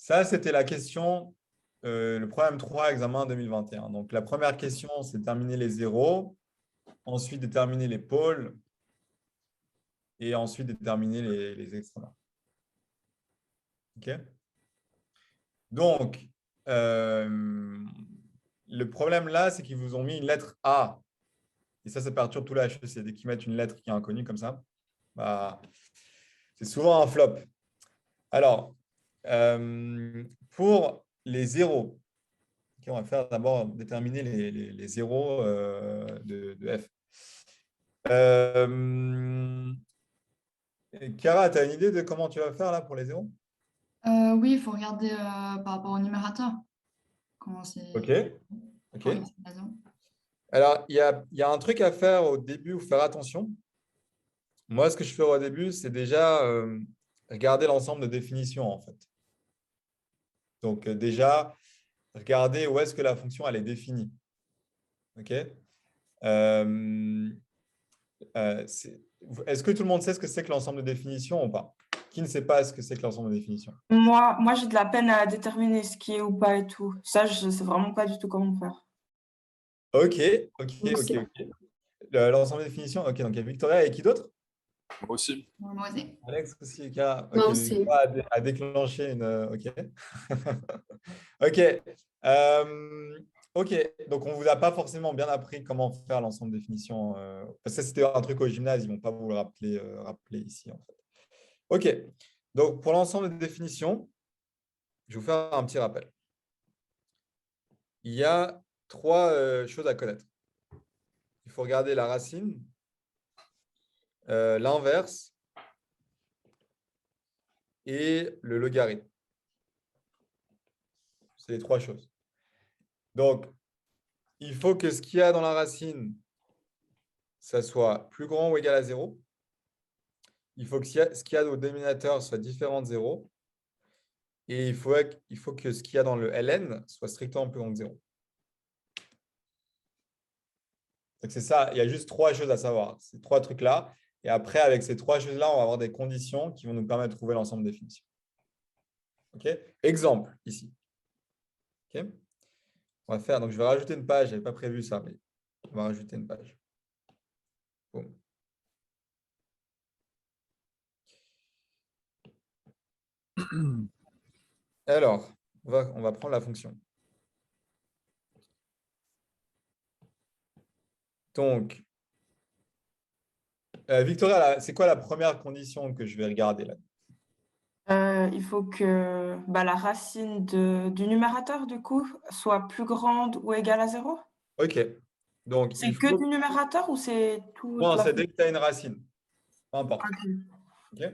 Ça, c'était la question, le problème 3, examen 2021. Donc, la première question, c'est déterminer les zéros, ensuite déterminer les pôles et ensuite déterminer les extrêmes. OK? Donc, le problème là, c'est qu'ils vous ont mis une lettre A. Et ça perturbe tout le HEC. Dès qu'ils mettent une lettre qui est inconnue comme ça, bah, c'est souvent un flop. Alors, pour les zéros, okay, on va faire d'abord déterminer les zéros de F. Cara, tu as une idée de comment tu vas faire là pour les zéros? Oui, il faut regarder par rapport au numérateur. Comment Ok, c'est ok. raison. Alors, il y a un truc à faire au début, ou faire attention. Moi, ce que je fais au début, c'est déjà regarder l'ensemble de définitions, en fait. Donc, déjà, regarder où est-ce que la fonction, elle est définie. OK? Euh, est-ce que tout le monde sait ce que c'est que l'ensemble de définitions ou pas? Qui ne sait pas ce que c'est que l'ensemble de définitions? Moi, j'ai de la peine à déterminer ce qui est ou pas et tout. Ça, je sais vraiment pas du tout comment faire. Ok, ok, Donc, ok, ok. L'ensemble de définitions, ok, donc il y a Victoria et qui d'autre? Moi aussi. Moi aussi. Alex aussi, Cara. Ok, Moi donc aussi. Victoria a déclenché une. Ok. Ok. Euh, ok, donc on ne vous a pas forcément bien appris comment faire l'ensemble de définitions. Parce que c'était un truc au gymnase, ils ne vont pas vous le rappeler ici, en fait. Ok, donc pour l'ensemble de définitions, je vais vous faire un petit rappel. Il y a trois choses à connaître. Il faut regarder la racine, l'inverse et le logarithme. C'est les trois choses. Donc, il faut que ce qu'il y a dans la racine, ça soit plus grand ou égal à 0. Il faut que ce qu'il y a au dénominateur soit différent de 0. Et il faut que ce qu'il y a dans le ln soit strictement plus grand que 0. Donc, c'est ça. Il y a juste trois choses à savoir. Ces trois trucs-là. Et après, avec ces trois choses-là, on va avoir des conditions qui vont nous permettre de trouver l'ensemble des définitions. OK? Exemple, ici. OK? On va faire, donc je vais rajouter une page. Je n'avais pas prévu ça, mais on va rajouter une page. Boum. Alors, on va prendre la fonction. Donc, Victoria, c'est quoi la première condition que je vais regarder là? il faut que la racine du numérateur, du coup, soit plus grande ou égale à 0. OK. Donc, il C'est que faut. du numérateur ou c'est toute Non, la c'est fonction? dès que tu as une racine. Peu importe. Ok. OK?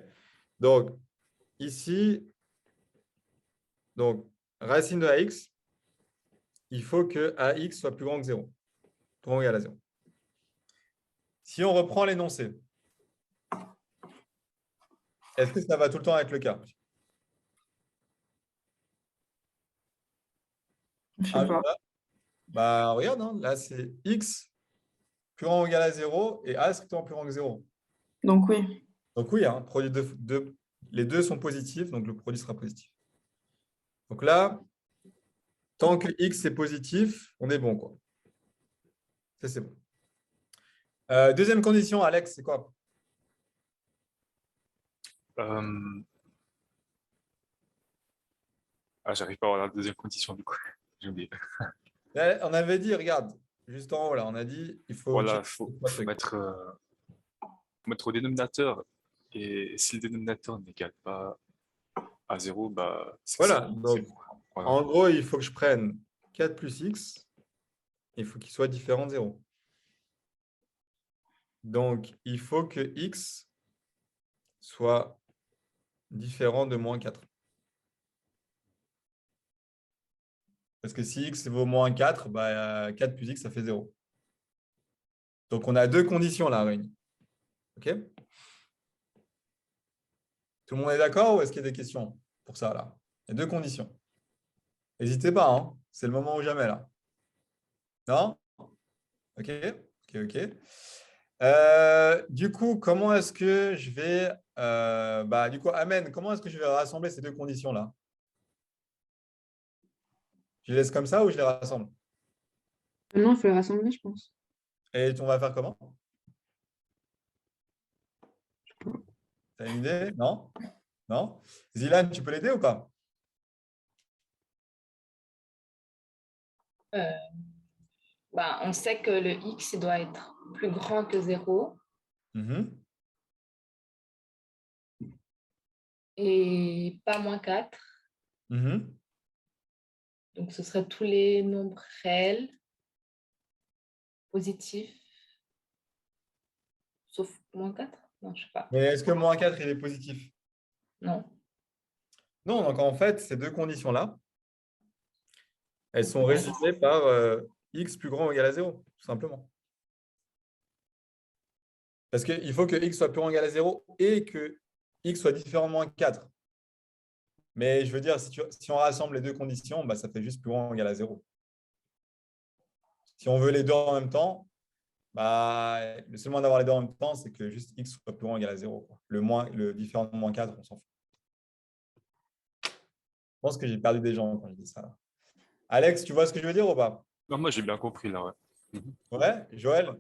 Donc, ici, donc, racine de AX, il faut que AX soit plus grand que 0. Plus grand ou égal à 0. Si on reprend l'énoncé, est-ce que ça va tout le temps être le cas? Je Ah sais oui, pas. là, bah, regarde, hein, là, c'est X plus grand ou égal à 0 et A strictement plus grand que 0. Donc oui. Donc oui, hein, les deux sont positifs, donc le produit sera positif. Donc là, tant que X est positif, on est bon, quoi. Ça, c'est bon. Deuxième condition, Alex, c'est quoi? Euh, j'arrive pas à avoir la deuxième condition du coup. J'ai oublié. On avait dit, regarde, juste en haut, là, on a dit, il faut Voilà, checker faut, ces trois faut trucs. mettre, au dénominateur. Et si le dénominateur n'égale pas à 0, bah, c'est que Voilà, c'est donc bon. Voilà. en gros, il faut que je prenne 4 plus X, il faut qu'il soit différent de 0. Donc, il faut que X soit différent de moins 4. Parce que si X vaut moins 4, bah, 4 plus X, ça fait 0. Donc, on a deux conditions là réunies. OK? Tout le monde est d'accord ou est-ce qu'il y a des questions pour ça là? Il y a deux conditions. N'hésitez pas, hein, c'est le moment ou jamais là. Non? OK? OK, OK. Du coup, comment est-ce que je vais. Du coup, Amen, comment est-ce que je vais rassembler ces deux conditions-là? Je les laisse comme ça ou je les rassemble? Non, il faut les rassembler, je pense. Et on va faire comment? Je sais pas. T'as une idée? Non? Non? Zilan, tu peux l'aider ou pas? Euh, on sait que le x il doit être plus grand que 0 Mhm. et pas moins 4. Mhm. Donc, ce serait tous les nombres réels positifs, sauf moins 4. Non, je sais pas. Mais est-ce que moins 4 il est positif? Non. Non, donc en fait, ces deux conditions-là, elles sont Ouais. résumées par x plus grand ou égal à 0, tout simplement. Parce qu'il faut que x soit plus grand ou égal à 0 et que x soit différent de moins 4. Mais je veux dire, si on rassemble les deux conditions, bah, ça fait juste plus grand ou égal à 0. Si on veut les deux en même temps, bah, le seul moyen d'avoir les deux en même temps, c'est que juste x soit plus grand ou égal à 0, quoi. Le différent de moins 4, on s'en fout. Je pense que j'ai perdu des gens quand je dis ça, là. Alex, tu vois ce que je veux dire ou pas? Non, moi, j'ai bien compris, là, ouais. Ouais, Joël?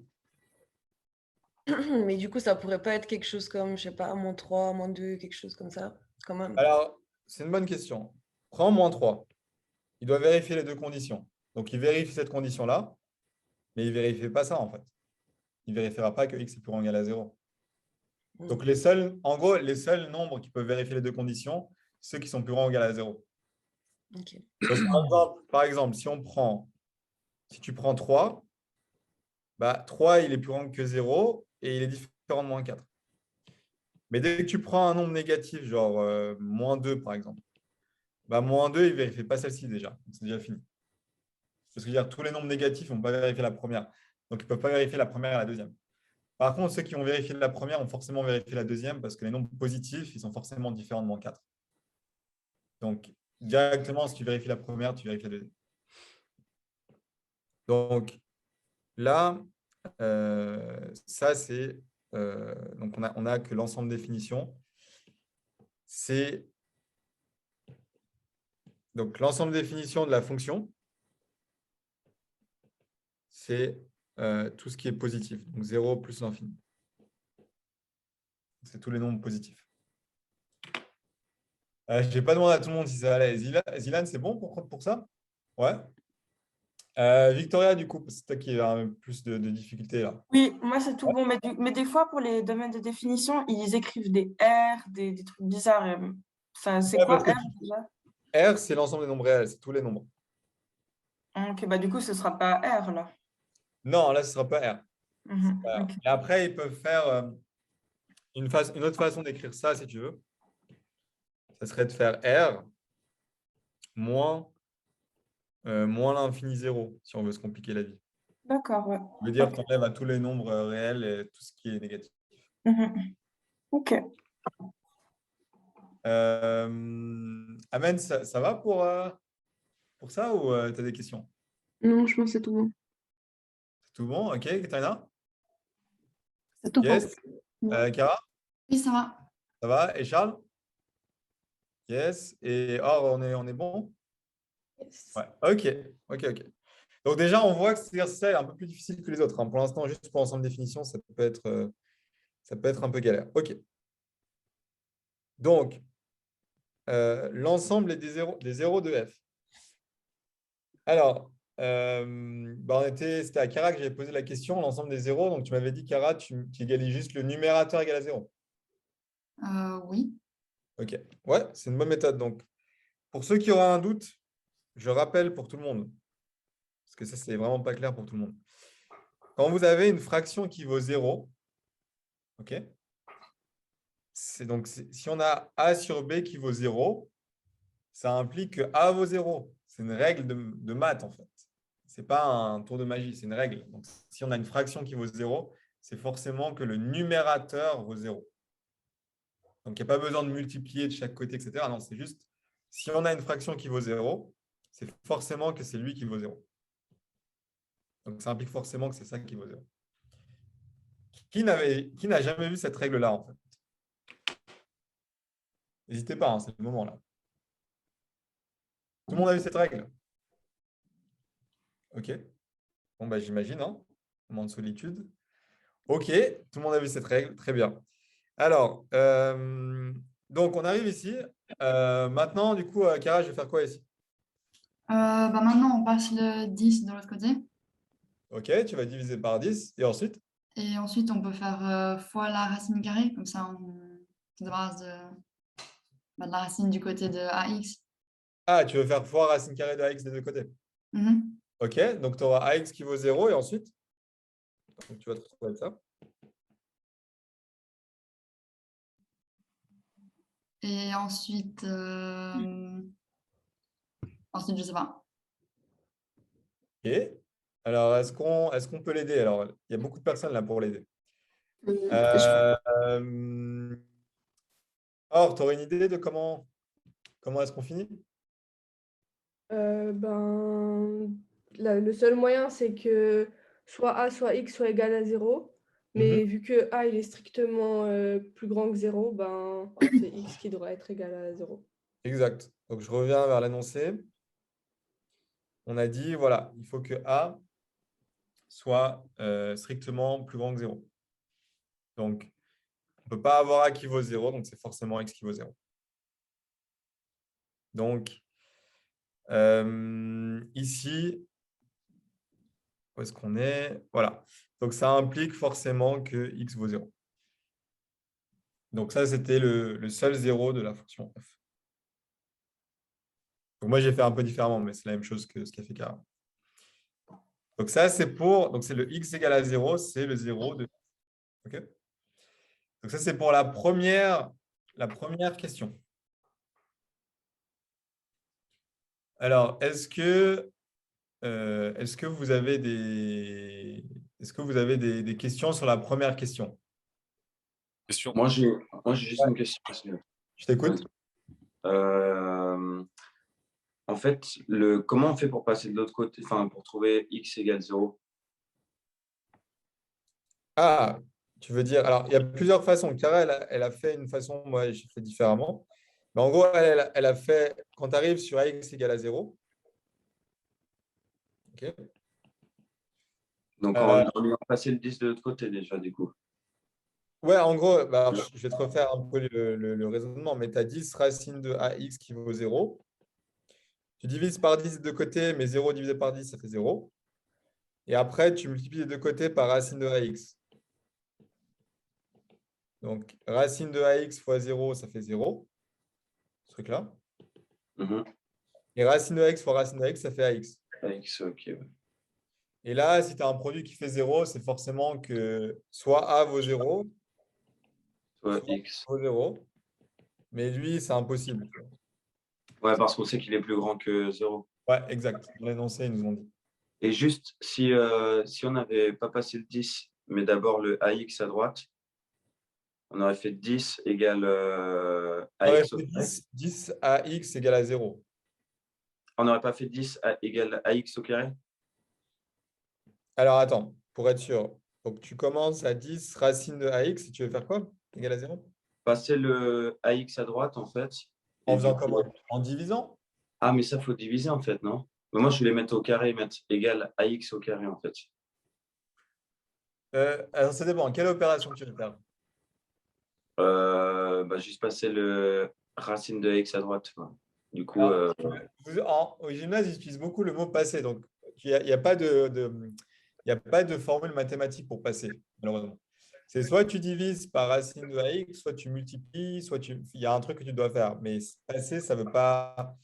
Mais du coup, ça pourrait pas être quelque chose comme, je sais pas, -3, -2, quelque chose comme ça, quand même. Alors, c'est une bonne question. Prends moins 3. Il doit vérifier les deux conditions. Donc, il vérifie cette condition-là, mais il ne vérifie pas ça, en fait. Il ne vérifiera pas que x est plus grand ou égal à 0. Donc, en gros, les seuls nombres qui peuvent vérifier les deux conditions, ceux qui sont plus grands ou égal à 0. Ok. Donc, par exemple, si tu prends 3, bah, 3, il est plus grand que 0 et il est différent de moins 4. Mais dès que tu prends un nombre négatif, genre -2, par exemple, bah, -2, il ne vérifie pas celle-ci déjà. C'est déjà fini. Parce que tous les nombres négatifs ne vont pas vérifier la première. Donc, ils ne peuvent pas vérifier la première et la deuxième. Par contre, ceux qui ont vérifié la première ont forcément vérifié la deuxième parce que les nombres positifs, ils sont forcément différents de -4. Donc, directement, si tu vérifies la première, tu vérifies la deuxième. Donc, là, ça, c'est… donc, on a que l'ensemble des définitions. C'est… Donc, l'ensemble des définitions de la fonction, c'est tout ce qui est positif. Donc, 0 plus l'infini. C'est tous les nombres positifs. Je n'ai pas demandé à tout le monde si ça allait. Zilan, c'est bon pour ça? Ouais. Victoria, du coup, c'est toi qui as plus de difficultés là. Oui, moi c'est tout bon, mais des fois pour les domaines de définition, ils écrivent des R, des trucs bizarres. C'est Ouais, quoi parce que R déjà? R, c'est l'ensemble des nombres réels, c'est tous les nombres. Ok, bah du coup ce sera pas R là. Non, là, ce ne sera pas R. Ok. Et après, ils peuvent faire une autre façon d'écrire ça, si tu veux. Ça serait de faire R moins l'infini 0, si on veut se compliquer la vie. D'accord, ouais. Ça veut dire qu'on enlève à tous les nombres réels et tout ce qui est négatif. Mhm. Ok. Amen, ça va pour ça ou tu as des questions? Non, je pense que c'est tout bon. C'est tout bon? Ok, Katarina? C'est tout bon. Yes. Cara? Oui, ça va. Ça va? Et Charles? Yes. Et Or, on est bon? Ouais. Ok. Donc déjà, on voit que cet exercice est un peu plus difficile que les autres, hein. Pour l'instant, juste pour l'ensemble définition, ça peut être un peu galère. Ok. Donc, l'ensemble des zéros de f. Alors, c'était à Cara que j'avais posé la question, l'ensemble des zéros. Donc, tu m'avais dit, Cara, tu égalises juste le numérateur égal à 0. Oui. Ok. Ouais, c'est une bonne méthode. Donc, pour ceux qui auraient un doute, je rappelle pour tout le monde, parce que ça, c'est vraiment pas clair pour tout le monde. Quand vous avez une fraction qui vaut 0, ok, donc, si on a A sur B qui vaut 0, ça implique que A vaut 0. C'est une règle de maths, en fait. Ce n'est pas un tour de magie, c'est une règle. Donc, si on a une fraction qui vaut 0, c'est forcément que le numérateur vaut 0. Donc, il n'y a pas besoin de multiplier de chaque côté, etc. Non, c'est juste, si on a une fraction qui vaut 0, c'est forcément que c'est lui qui vaut 0. Donc, ça implique forcément que c'est ça qui vaut 0. Qui n'a jamais vu cette règle-là, en fait? N'hésitez pas, hein, c'est le moment là. Tout le monde a vu cette règle? Ok. Bon, bah, j'imagine, hein. Moment de solitude. Ok, tout le monde a vu cette règle. Très bien. Alors, donc, on arrive ici. Maintenant, du coup, Cara, je vais faire quoi ici? Bah maintenant, on passe le 10 de l'autre côté. Ok, tu vas diviser par 10. Et ensuite? Et ensuite, on peut faire fois la racine carrée. Comme ça, on se débarrasse de la racine du côté de AX. Ah, tu veux faire fois racine carrée de AX des deux côtés. Mhm. Ok, donc tu auras AX qui vaut 0 et ensuite, donc, tu vas te retrouver avec ça. Et ensuite, je sais pas. Ok. Alors, est-ce qu'on peut l'aider? Alors, il y a beaucoup de personnes là pour l'aider. Or, tu aurais une idée de comment est-ce qu'on finit? Le seul moyen, c'est que soit A, soit X soit égal à 0. Mais vu que A il est strictement plus grand que 0, ben, c'est X qui devrait être égal à 0. Exact. Donc, je reviens vers l'énoncé. On a dit, voilà, il faut que A soit strictement plus grand que 0. Donc, on ne peut pas avoir A qui vaut 0, donc c'est forcément X qui vaut 0. Donc, ici, où est-ce qu'on est? Voilà. Donc, ça implique forcément que X vaut 0. Donc, ça, c'était le seul 0 de la fonction f. Donc, moi, j'ai fait un peu différemment, mais c'est la même chose que ce qu'a fait Cara. Donc, ça, c'est le x égale à 0, c'est le 0 de. OK. Donc, ça, c'est pour la première question. Alors, est-ce que vous avez des questions sur la première question? Question. Moi, j'ai juste une question. Je t'écoute. En fait, comment on fait pour passer de l'autre côté, enfin, pour trouver x égale 0? Ah, tu veux dire, alors il y a plusieurs façons. Cara, elle a fait une façon, moi j'ai fait différemment. Mais en gros, elle a fait, quand tu arrives sur x égale à 0, ok. Donc, on lui a passé le 10 de l'autre côté déjà, du coup. Ouais, en gros, bah, alors, je vais te refaire un peu le raisonnement, mais tu as 10 racine de ax qui vaut 0. Tu divises par 10 de côté, mais 0 divisé par 10, ça fait 0. Et après, tu multiplies les deux côtés par racine de ax. Donc, racine de ax fois 0, ça fait 0. Ce truc-là. Mhm. Et racine de x fois racine de x, ça fait ax. X, ok. Ouais. Et là, si tu as un produit qui fait 0, c'est forcément que soit A vaut 0, Soit soit x. A vaut 0. Mais lui, c'est impossible. Ouais, parce qu'on sait qu'il est plus grand que 0. Ouais, exact. Dans l'énoncé, ils nous ont dit. Et juste, si on n'avait pas passé le 10, mais d'abord le AX à droite, on aurait fait 10 égale On aurait AX au fait carré. 10 à x égale à 0. On n'aurait pas fait 10 égale AX au carré? Alors, attends, pour être sûr. Donc, tu commences à 10 racine de ax et tu veux faire quoi? Égal à 0? Passer le AX à droite, en fait. En Et faisant du coup, comment? En divisant? ah, mais ça, faut diviser, en fait, non? Mais moi, je voulais mettre au carré, mettre égal AX au carré, en fait. Alors, ça dépend. Quelle opération tu veux faire? Juste passer le racine de X à droite. Ouais. Du coup, Alors, au gymnase, ils utilisent beaucoup le mot passer. Donc, il n'y a pas il y a pas de formule mathématique pour passer, malheureusement. C'est soit tu divises par racine de ax, soit tu multiplies, il y a un truc que tu dois faire. Mais passer, ça ne veut pas.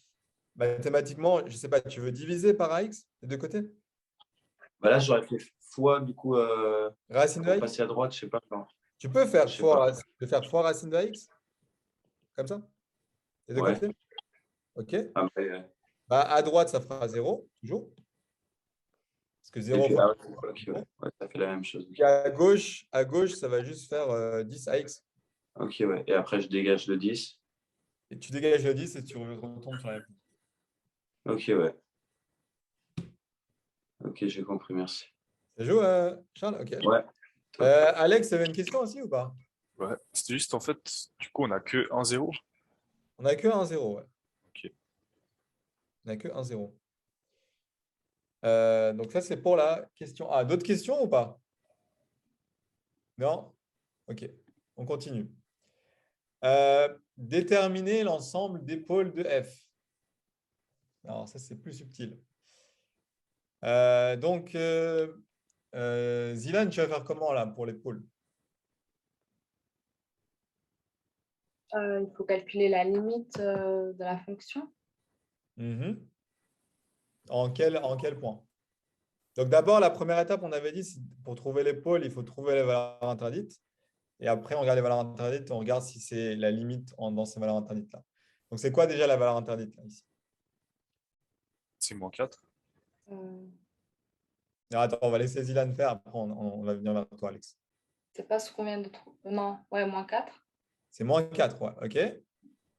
Mathématiquement, je ne sais pas, tu veux diviser par ax des deux côtés? là, j'aurais fait fois, du coup, Racine de pour ax? passer à droite, je sais pas. Non. Tu peux faire Je sais pas. fois racine de ax, comme ça, des deux Ouais. côtés? OK. Après, Bah, à droite, ça fera 0, toujours. Parce que et 0 puis, fois. ok, ouais. Ouais, ça fait la même chose. Et à gauche, ça va juste faire 10 AX. Ok, ouais. Et après, je dégage le 10. Et tu dégages le 10 et tu retombes sur la même. Ok, ouais. Ok, j'ai compris, merci. Ça joue, Charles? OK. Ouais. Alex, tu avais une question aussi ou pas? Ouais. C'était juste, en fait, du coup, on a que 1-0. On n'a que 1-0, ouais. Ok. On n'a que 1-0. Donc ça, c'est pour la question A. D'autres questions ou pas? Non? OK, on continue. Déterminer l'ensemble des pôles de F. Alors ça, c'est plus subtil. Zilan, tu vas faire comment là pour les pôles? Il faut calculer la limite de la fonction. Mhm. En quel point? Donc d'abord, la première étape, on avait dit, c'est pour trouver les pôles, il faut trouver les valeurs interdites. Et après, on regarde les valeurs interdites, on regarde si c'est la limite dans ces valeurs interdites-là. Donc c'est quoi déjà la valeur interdite là, ici? C'est -4. Euh, Alors, attends, on va laisser Zilan faire, après on va venir vers toi, Alex. c'est pas ce qu'on vient de trouver. Non, ouais, -4. C'est -4, ouais, OK.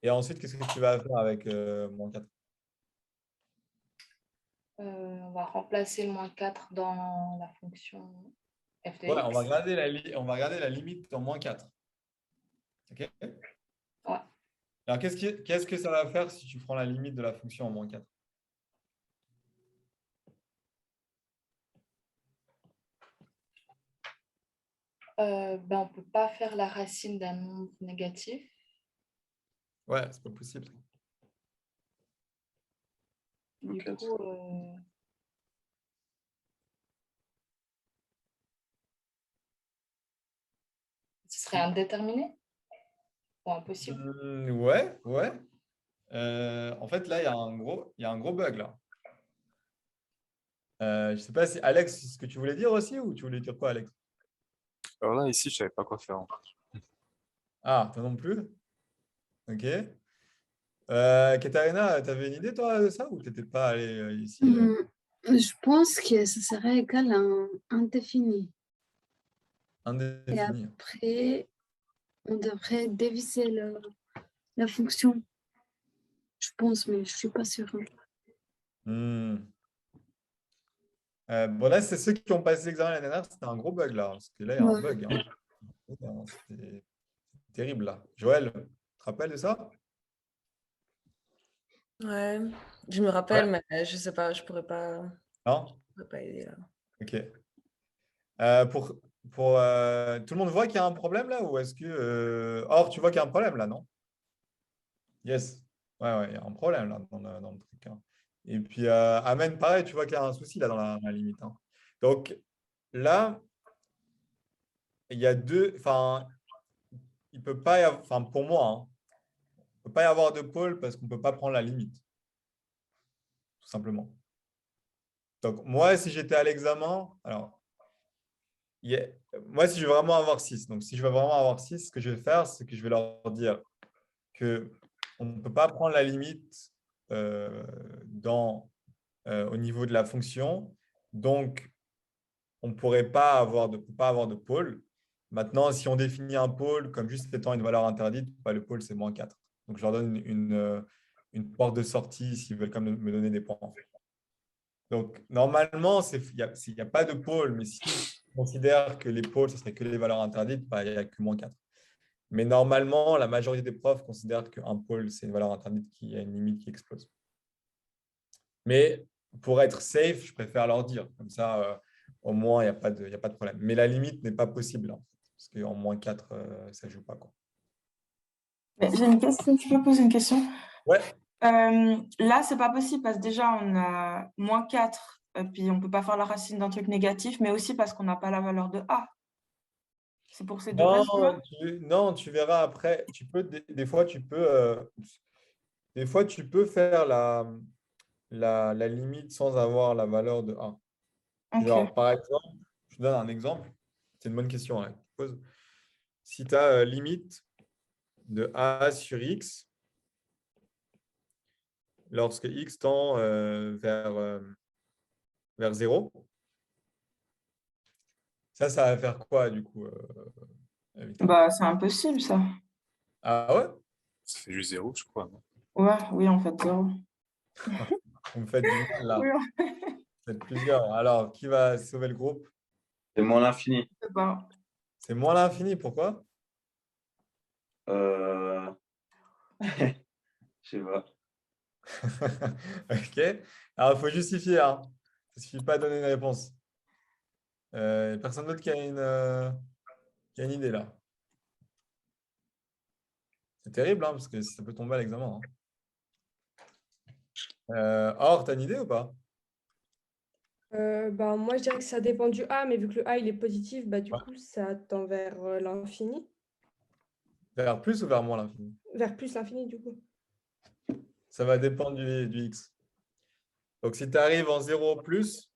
Et ensuite, qu'est-ce que tu vas faire avec -4? On va remplacer le -4 dans la fonction f de Ouais, x. on va regarder la limite en -4. OK? Ouais. Alors, qu'est-ce que ça va faire si tu prends la limite de la fonction en -4? On ne peut pas faire la racine d'un nombre négatif. Ouais, c'est pas possible. Du Ok. coup, ce serait indéterminé ou impossible. Ouais, ouais. En fait, là, il y a un gros bug là. Je ne sais pas si Alex, c'est ce que tu voulais dire aussi ou tu voulais dire quoi, Alex? Alors là, ici, je savais pas quoi faire. Ah, toi non plus? Ok. Katharina, tu avais une idée toi de ça ou tu n'étais pas allé ici? Je pense que ce serait égal à un indéfini. Et Indéfini. après, on devrait dévisser la fonction. Je pense, mais je ne suis pas sûre. Hmm. Bon, là, c'est ceux qui ont passé l'examen l'année dernière, c'était un gros bug là. Parce que là, il y a un Ouais. bug. C'était terrible là. Joël, tu te rappelles de ça? Ouais, je me rappelle, mais je sais pas, je pourrais Non? pas aider là. Ok. Tout le monde voit qu'il y a un problème là ou est-ce que. Or, tu vois qu'il y a un problème là, non? Yes. Ouais, il y a un problème là dans le truc, hein. Et puis, Amen, pareil, tu vois qu'il y a un souci là dans la limite, hein. Donc, là, il y a deux. Enfin, il peut pas y avoir. Enfin, pour moi, hein, il ne peut pas y avoir de pôle parce qu'on ne peut pas prendre la limite, tout simplement. Donc, moi, si j'étais à l'examen, alors, moi, si je veux vraiment avoir 6, donc si je veux vraiment avoir 6, ce que je vais faire, c'est que je vais leur dire qu'on ne peut pas prendre la limite au niveau de la fonction. Donc, on ne pourrait pas avoir de pôle. Maintenant, si on définit un pôle comme juste étant une valeur interdite, le pôle, c'est -4. Donc, je leur donne une porte de sortie s'ils veulent quand même me donner des points. Donc, normalement, il n'y a pas de pôle, mais si on considère que les pôles, ce serait que les valeurs interdites, il n'y a que -4. Mais normalement, la majorité des profs considèrent qu'un pôle, c'est une valeur interdite qui a une limite qui explose. Mais pour être safe, je préfère leur dire. Comme ça, au moins, il n'y a pas de problème. Mais la limite n'est pas possible, hein, parce qu'en -4, ça ne joue pas, quoi. Mais j'ai une question, tu peux poser une question? Ouais. Là, c'est pas possible parce que déjà, on a -4, puis on peut pas faire la racine d'un truc négatif, mais aussi parce qu'on n'a pas la valeur de A. C'est pour ces deux raisons-là? Non, tu verras après. Des fois, tu peux faire la limite sans avoir la valeur de A. Ok. Genre, par exemple, je te donne un exemple. C'est une bonne question, hein, que tu poses. Si tu as limite de A sur X, lorsque X tend vers 0, ça va faire quoi du coup, Victor? Bah, c'est impossible, ça. Ah ouais? Ça fait juste 0, je crois. Non. Ouais, oui, en fait, 0. Vous me faites du mal là. Oui, Vous êtes plusieurs. Alors, qui va sauver le groupe? C'est moins l'infini. on sait pas. C'est moins l'infini, pourquoi? Je sais pas. Ok. Alors, il faut justifier, hein. ne suffit pas à donner une réponse. Personne d'autre qui a une idée là. C'est terrible, hein, parce que ça peut tomber à l'examen. Or, tu as une idée ou pas? Bah, moi, je dirais que ça dépend du A, mais vu que le A il est positif, bah, du Ouais. coup, ça tend vers l'infini. Vers plus ou vers moins l'infini? Vers plus l'infini, du coup. Ça va dépendre du x. Donc, si tu arrives en 0 plus,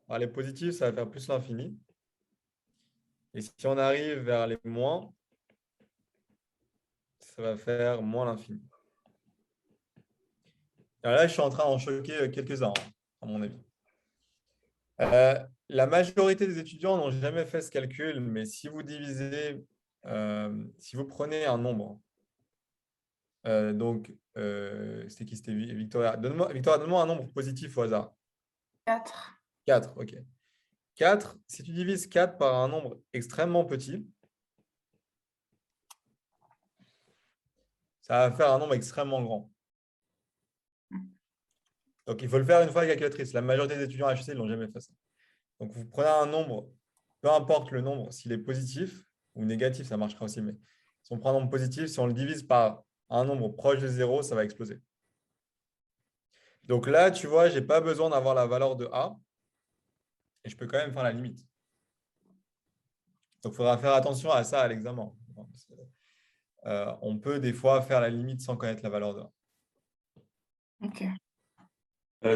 vers les positifs, ça va faire plus l'infini. Et si on arrive vers les moins, ça va faire moins l'infini. Alors là, je suis en train d'en choquer quelques-uns, hein, à mon avis. La majorité des étudiants n'ont jamais fait ce calcul, mais si vous divisez, si vous prenez un nombre, donc, c'était qui? C'était Victoria. Victoria, donne-moi un nombre positif au hasard. 4. 4, ok. 4, si tu divises 4 par un nombre extrêmement petit, ça va faire un nombre extrêmement grand. Donc, il faut le faire une fois à la calculatrice. La majorité des étudiants HEC ne l'ont jamais fait ça. Donc, vous prenez un nombre, peu importe le nombre, s'il est positif ou négatif, ça marchera aussi. Mais si on prend un nombre positif, si on le divise par un nombre proche de 0, ça va exploser. Donc là, tu vois, je n'ai pas besoin d'avoir la valeur de A. Et je peux quand même faire la limite. Donc, il faudra faire attention à ça à l'examen. On peut des fois faire la limite sans connaître la valeur de A. Ok.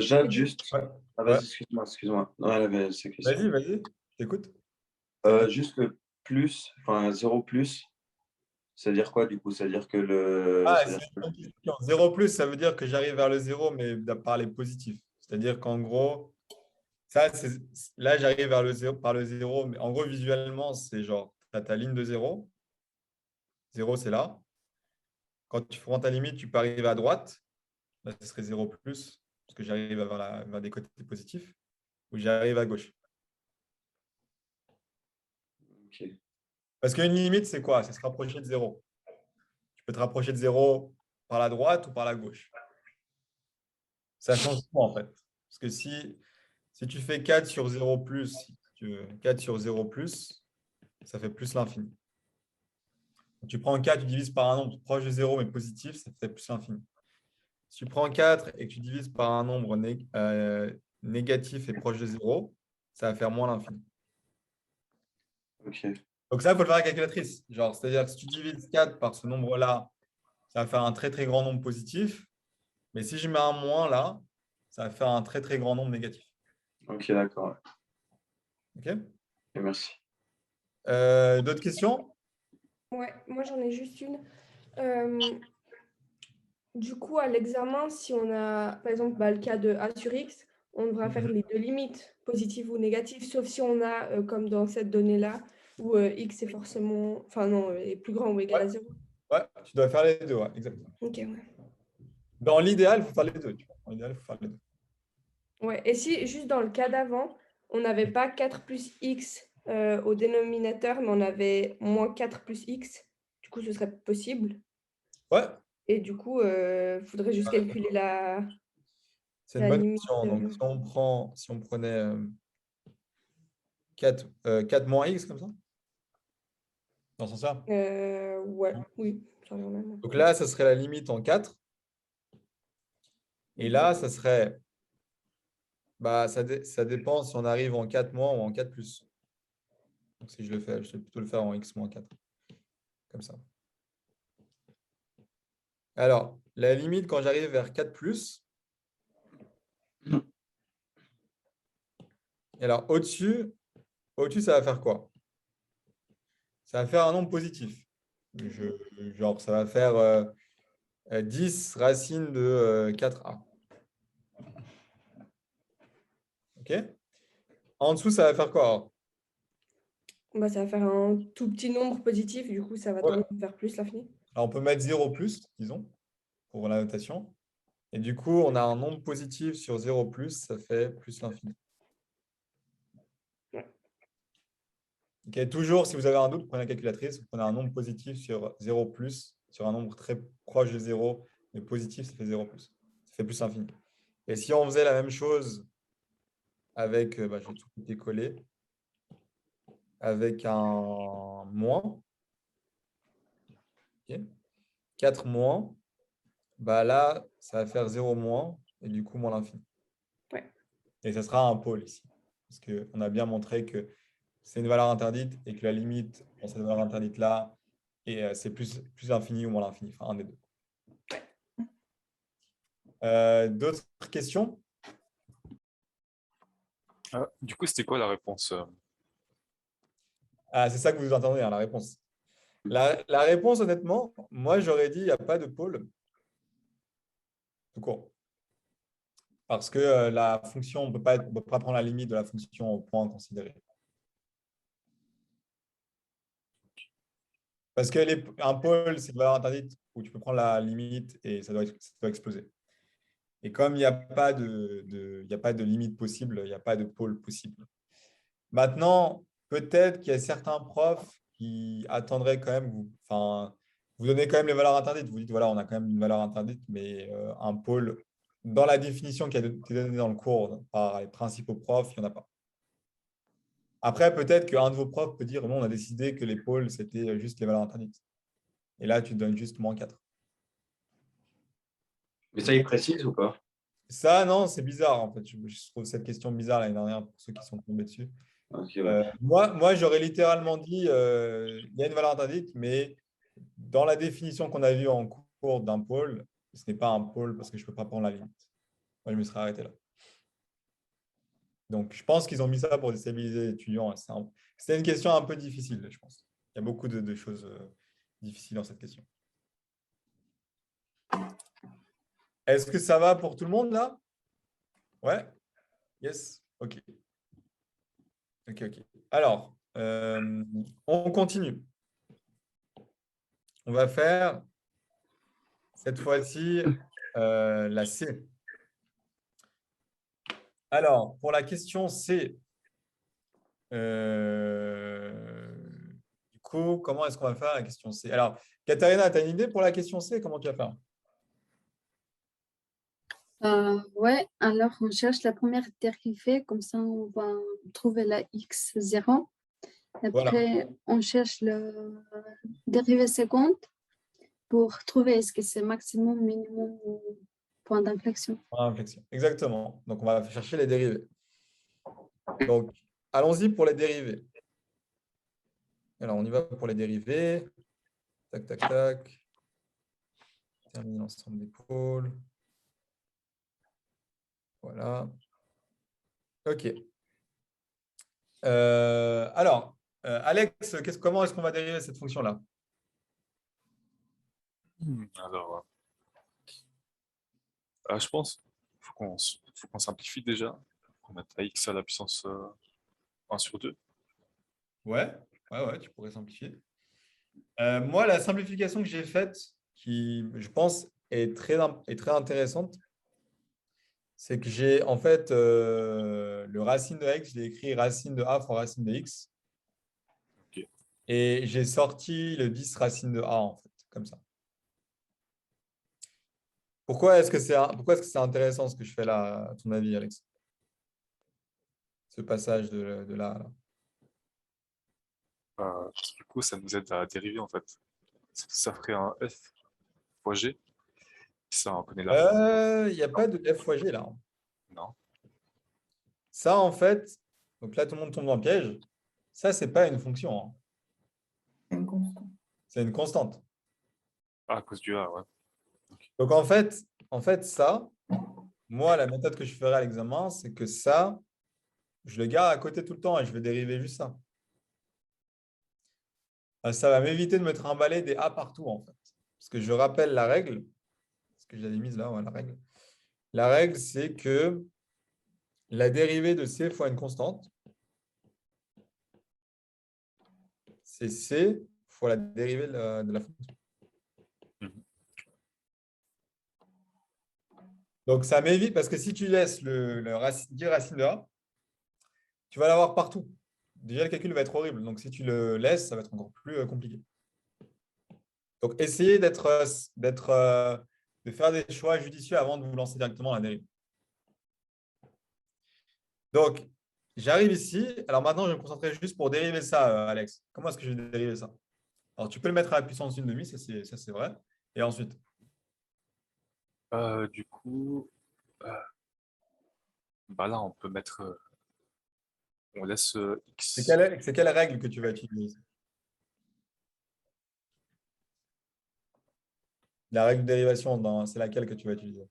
Jade, juste. Ouais. Ah, vas-y, excuse-moi. Non, elle avait ses questions. Vas-y, je t'écoute. Juste le plus, enfin 0 plus, ça veut dire quoi du coup? Ça veut dire que Ah, ça veut c'est dire une bonne question. 0 plus, ça veut dire que j'arrive vers le 0, mais par les positifs. C'est-à-dire qu'en gros, là, j'arrive vers le 0, par le 0, mais en gros, visuellement, c'est genre, tu as ta ligne de 0. 0, c'est là. Quand tu prends ta limite, tu peux arriver à droite. Là, ce serait 0 plus, parce que j'arrive vers des côtés positifs, ou j'arrive à gauche. Ok. Parce qu'une limite, c'est quoi? C'est se rapprocher de 0. Tu peux te rapprocher de 0 par la droite ou par la gauche. Ça change tout, en fait. Parce que si tu fais 4 sur 0 plus, 4 sur 0 plus, ça fait plus l'infini. Tu prends 4, tu divises par un nombre proche de 0 mais positif, ça fait plus l'infini. Si tu prends 4 et que tu divises par un nombre négatif et proche de 0, ça va faire moins l'infini. Ok. Donc ça, il faut le faire à la calculatrice. C'est-à-dire que si tu divises 4 par ce nombre-là, ça va faire un très très grand nombre positif. Mais si je mets un moins là, ça va faire un très très grand nombre négatif. Ok, d'accord. Ok. Et merci. D'autres questions? Ouais, moi j'en ai juste une. Du coup, à l'examen, si on a, par exemple, le cas de A sur X, on devra faire les deux limites, positives ou négatives, sauf si on a, comme dans cette donnée-là, où X est forcément, enfin non, est plus grand ou égal à 0. Ouais, tu dois faire les deux, ouais, exactement. Ok, ouais. Dans l'idéal, il faut faire les deux. Dans l'idéal, il faut faire les deux. Ouais, et si juste dans le cas d'avant, on n'avait pas 4 plus X au dénominateur, mais on avait moins 4 plus X, du coup, ce serait possible. Ouais, Et du coup, il faudrait juste calculer c'est une la bonne limite. question. Donc, si on prenait 4 moins x comme ça, dans ce sens-là. Ouais, oui, ça revient au même. Donc là, ça serait la limite en 4. Et là, ça serait, ça dépend si on arrive en 4 moins ou en 4 plus. Donc si je le fais, je vais plutôt le faire en x moins 4. Comme ça. Alors, la limite, quand j'arrive vers 4 plus, et alors au-dessus, ça va faire quoi? Ça va faire un nombre positif. Genre, ça va faire 10 racines de 4a. OK? En dessous, ça va faire quoi alors? Bah, ça va faire un tout petit nombre positif, du coup, ça va Ouais. tendre vers plus l'infini. Alors, on peut mettre 0 plus, disons, pour la notation. Et du coup, on a un nombre positif sur 0 plus, ça fait plus l'infini. Ouais. OK, toujours, si vous avez un doute, prenez la calculatrice, vous prenez un nombre positif sur 0 plus, sur un nombre très proche de 0, mais positif, ça fait 0 plus. Ça fait plus l'infini. Et si on faisait la même chose avec, je vais tout décoller, avec un moins. Ok. 4 moins, là, ça va faire 0 moins, et du coup, moins l'infini. Ouais. Et ça sera un pôle ici. Parce qu'on a bien montré que c'est une valeur interdite et que la limite dans cette valeur interdite-là, c'est plus l'infini ou moins l'infini, enfin un des deux. D'autres questions? Ah, du coup, c'était quoi la réponse? Ah, c'est ça que vous entendez, hein, la réponse. La réponse, honnêtement, moi, j'aurais dit il n'y a pas de pôle. Tout court. Parce que la fonction, on ne peut pas prendre la limite de la fonction au point considéré. Parce qu'un pôle, c'est une valeur interdite où tu peux prendre la limite et ça doit exploser. Et comme il n'y a pas il y a pas de limite possible, il n'y a pas de pôle possible. Maintenant, peut-être qu'il y a certains profs qui attendraient quand même, vous donnez quand même les valeurs interdites. Vous dites, voilà, on a quand même une valeur interdite, mais un pôle, dans la définition qui a été donnée dans le cours par les principaux profs, il n'y en a pas. Après, peut-être qu'un de vos profs peut dire, non, on a décidé que les pôles, c'était juste les valeurs interdites. Et là, tu te donnes juste moins 4. Mais ça, il précise ou pas? Ça, non, c'est bizarre, en fait. Je trouve cette question bizarre l'année dernière pour ceux qui sont tombés dessus. Ok, ouais. Moi j'aurais littéralement dit il y a une valeur interdite, mais dans la définition qu'on a vue en cours d'un pôle, ce n'est pas un pôle parce que je ne peux pas prendre la limite. Moi, je me serais arrêté là. Donc, je pense qu'ils ont mis ça pour déstabiliser les étudiants. C'était une question un peu difficile, je pense. Il y a beaucoup de choses difficiles dans cette question. Est-ce que ça va pour tout le monde là? Ouais? Yes? Ok. Ok. Alors, on continue. On va faire cette fois-ci la C. Alors, pour la question C, du coup, comment est-ce qu'on va faire la question C? Alors, Katharina, tu as une idée pour la question C? Comment tu vas faire? Ouais, alors on cherche la première dérivée, comme ça on va trouver la x0. Voilà. Après, on cherche la dérivée seconde pour trouver est-ce que c'est maximum, minimum ou point d'inflexion. Point d'inflexion. Exactement. Donc, on va chercher les dérivées. Donc, allons-y pour les dérivées. Alors, on y va pour les dérivées. Tac, tac, tac. Terminer l'ensemble des pôles. Voilà. OK. Alors, Alex, comment est-ce qu'on va dériver cette fonction-là? Alors, je pense qu'il faut qu'on simplifie déjà. On mette AX à la puissance 1 sur 2. Ouais, tu pourrais simplifier. Moi, la simplification que j'ai faite, qui, je pense, est très intéressante, c'est que j'ai, en fait, le racine de x, je l'ai écrit racine de a fois racine de x. Ok. Et j'ai sorti le 10 racine de a, en fait, comme ça. Pourquoi est-ce que c'est intéressant ce que je fais là, à ton avis, Alex? Ce passage de là à là. Du coup, ça nous aide à dériver en fait. Ça ferait un f fois g. Ça, on connaît la formule. Il n'y a pas de f fois g là. Non. Ça, en fait, donc là, tout le monde tombe dans le piège. Ça, ce n'est pas une fonction, hein. C'est une constante. C'est une constante. Ah, à cause du a, ouais. Donc, en fait, ça, moi, la méthode que je ferai à l'examen, c'est que ça, je le garde à côté tout le temps et je vais dériver juste ça. Ça va m'éviter de me trimballer des a partout, en fait. Parce que je rappelle la règle, parce que je l'avais mise là, ouais, la règle. La règle, c'est que la dérivée de c fois une constante, c'est c fois la dérivée de la fonction. Donc, ça m'évite, parce que si tu laisses le racine de a, tu vas l'avoir partout. Déjà, le calcul va être horrible. Donc, si tu le laisses, ça va être encore plus compliqué. Donc, essayez de faire des choix judicieux avant de vous lancer directement la dérive. Donc, j'arrive ici. Alors maintenant, je vais me concentrer juste pour dériver ça, Alex. Comment est-ce que je vais dériver ça? Alors, tu peux le mettre à la puissance 1/2, ça c'est vrai. Et ensuite, Du coup, bah là, on peut mettre, on laisse c'est x. quelle règle que tu vas utiliser? La règle de dérivation, c'est laquelle que tu vas utiliser?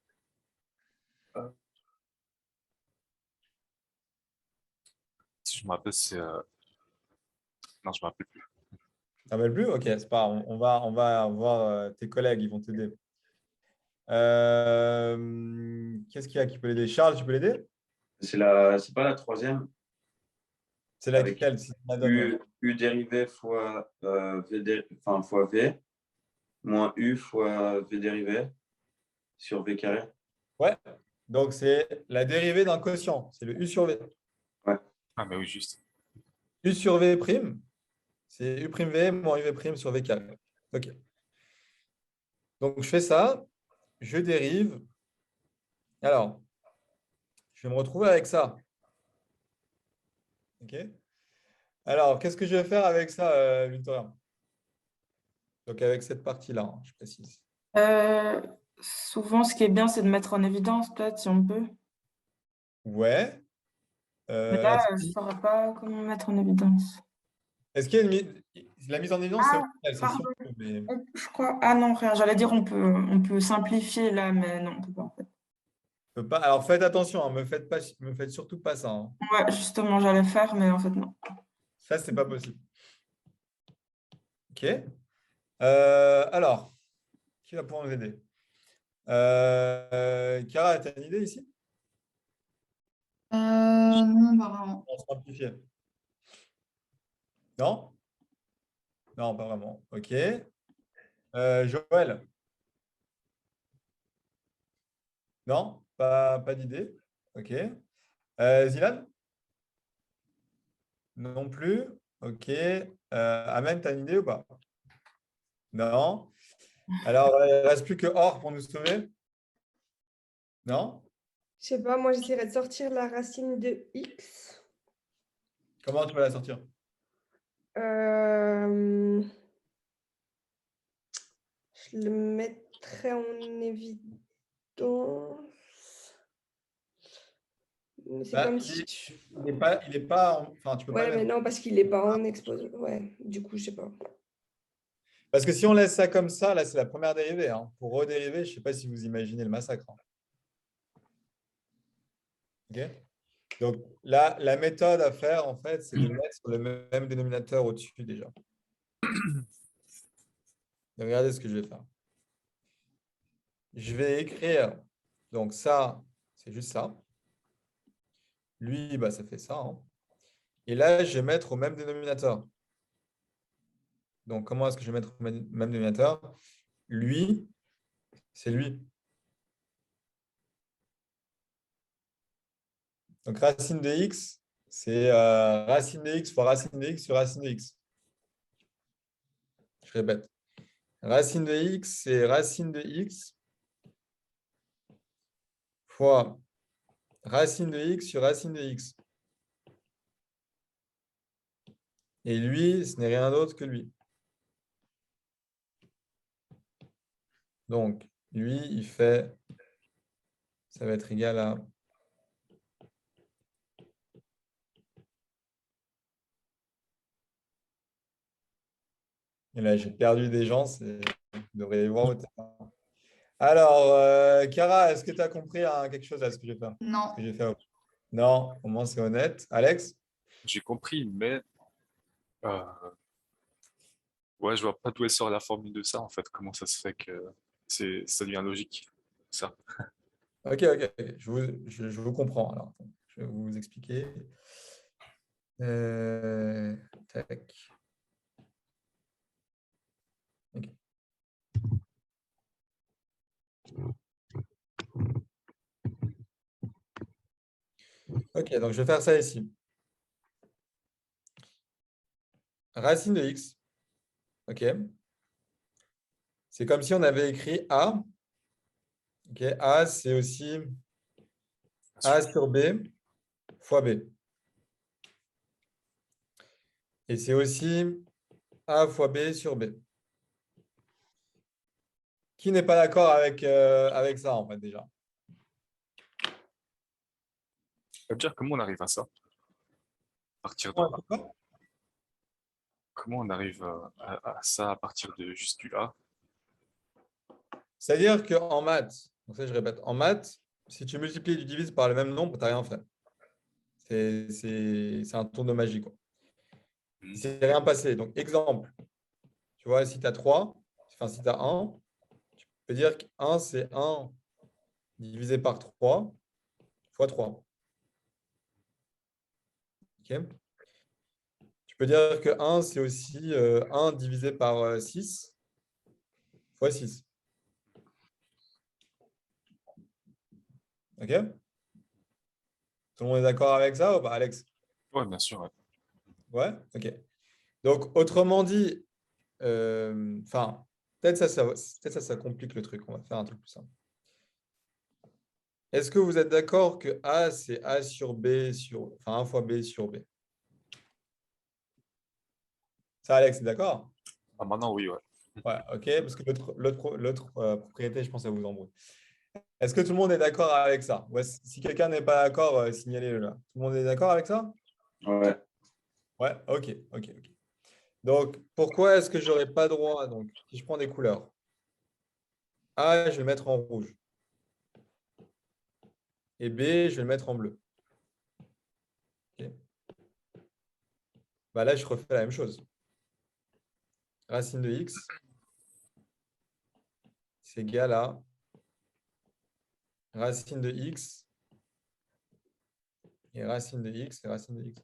Si je me rappelle, c'est. Non, je me rappelle plus. Tu ne te rappelles plus? Ok, c'est pas grave. On va voir tes collègues, ils vont t'aider. Qu'est-ce qu'il y a qui peut l'aider? Charles, tu peux l'aider? C'est pas la troisième, C'est avec laquelle? Si tu me la donnes, ouais. U dérivé fois fois V, moins U fois V dérivé sur V carré. Ouais. Donc, c'est la dérivée d'un quotient. C'est le U sur V. Ouais. Ah, mais oui, juste. U sur V prime, c'est U prime V moins UV prime sur V carré. OK. Donc, je fais ça. Je dérive. Alors, je vais me retrouver avec ça. OK. Alors, qu'est-ce que je vais faire avec ça, Victoria? Donc, avec cette partie-là, hein, je précise. Souvent, ce qui est bien, c'est de mettre en évidence, peut-être, si on peut. Ouais. Mais là, je ne saurais pas comment mettre en évidence. Est-ce qu'il y a la mise en évidence, c'est optionnel, c'est si Pardon. on peut, mais- Je crois. Ah non, rien. J'allais dire on peut simplifier là, mais non, on peut pas en fait. on peut pas. Alors, faites attention, hein, me faites surtout pas ça, hein. Ouais, justement, j'allais faire, mais en fait, non. Ça, c'est pas possible. OK. Alors, qui va pouvoir nous aider? Cara, tu as une idée ici? Non, pas vraiment. On simplifie. Non? Non, pas vraiment. OK. Joël? Non? Pas d'idée. OK. Zilan? Non plus. OK. Amen, tu as une idée ou pas? Non. Alors, il ne reste plus que Or pour nous sauver. Non? Je sais pas, moi j'essaierai de sortir la racine de x. Comment tu vas la sortir? Je le mettrai en évidence. Mais c'est comme si. Il est pas enfin, tu peux pas Ouais, le mais mettre. non, parce qu'il n'est pas en exposé. Ouais, du coup, je sais pas. Parce que si on laisse ça comme ça, là, c'est la première dérivée, hein. Pour redériver, je ne sais pas si vous imaginez le massacre, hein. OK? Donc, là, la méthode à faire, en fait, c'est de mettre sur le même dénominateur au-dessus déjà. Donc, regardez ce que je vais faire. Je vais écrire, donc ça, c'est juste ça. Lui, bah, ça fait ça, hein. Et là, je vais mettre au même dénominateur. Donc, comment est-ce que je vais mettre au même dénominateur? Lui, c'est lui. Donc, racine de x, c'est racine de x fois racine de x sur racine de x. Je répète. Racine de x, c'est racine de x fois racine de x sur racine de x. Et lui, ce n'est rien d'autre que lui. Donc, lui, il fait, ça va être égal à et là, j'ai perdu des gens, vous devriez voir votre terrain. Alors, Cara, est-ce que tu as compris quelque chose à ce que j'ai fait? Non. Ce que j'ai fait? Non, au moins c'est honnête. Alex? J'ai compris, mais ouais, je vois pas d'où elle sort la formule de ça, en fait. Comment ça se fait que ça devient logique, ça. Ok. Je vous comprends. Alors, attends, je vais vous expliquer. Tac. Ok. Ok, donc je vais faire ça ici. Racine de x. Ok. C'est comme si on avait écrit A. Ok. A, c'est aussi A sur B fois B. Et c'est aussi A fois B sur B. Qui n'est pas d'accord avec ça, en fait, déjà? Ça veut dire comment on arrive à ça? À partir de Ouais, là. d'accord. Comment on arrive à ça à partir de juste du A? C'est-à-dire qu'en maths, donc ça je répète, en maths, si tu multiplies et tu divises par le même nombre, tu n'as rien fait. C'est un tour de magie, quoi. Il ne s'est rien passé. Donc, exemple, tu vois, si tu as 3, enfin, si tu as 1, tu peux dire que 1, c'est 1 divisé par 3 fois 3. Ok. Tu peux dire que 1, c'est aussi 1 divisé par 6 fois 6. Ok? Tout le monde est d'accord avec ça ou pas, Alex? Ouais, bien sûr. Ouais. Ouais? Ok. Donc, autrement dit, enfin, peut-être ça complique le truc. On va faire un truc plus simple. Est-ce que vous êtes d'accord que A, c'est A sur B enfin, 1 fois B sur B? Ça, Alex, est d'accord? Ah, maintenant, oui, ouais. Ouais, ok, parce que l'autre propriété, je pense, ça vous embrouille. Est-ce que tout le monde est d'accord avec ça? Ouais, si quelqu'un n'est pas d'accord, signalez-le là. Tout le monde est d'accord avec ça? Ouais. Ouais, ok, ok, ok. Donc, pourquoi est-ce que je n'aurais pas droit? Donc, si je prends des couleurs, A, je vais le mettre en rouge. Et B, je vais le mettre en bleu. Ok. Bah là, je refais la même chose. Racine de x, c'est égal à racine de x et racine de x et racine de x.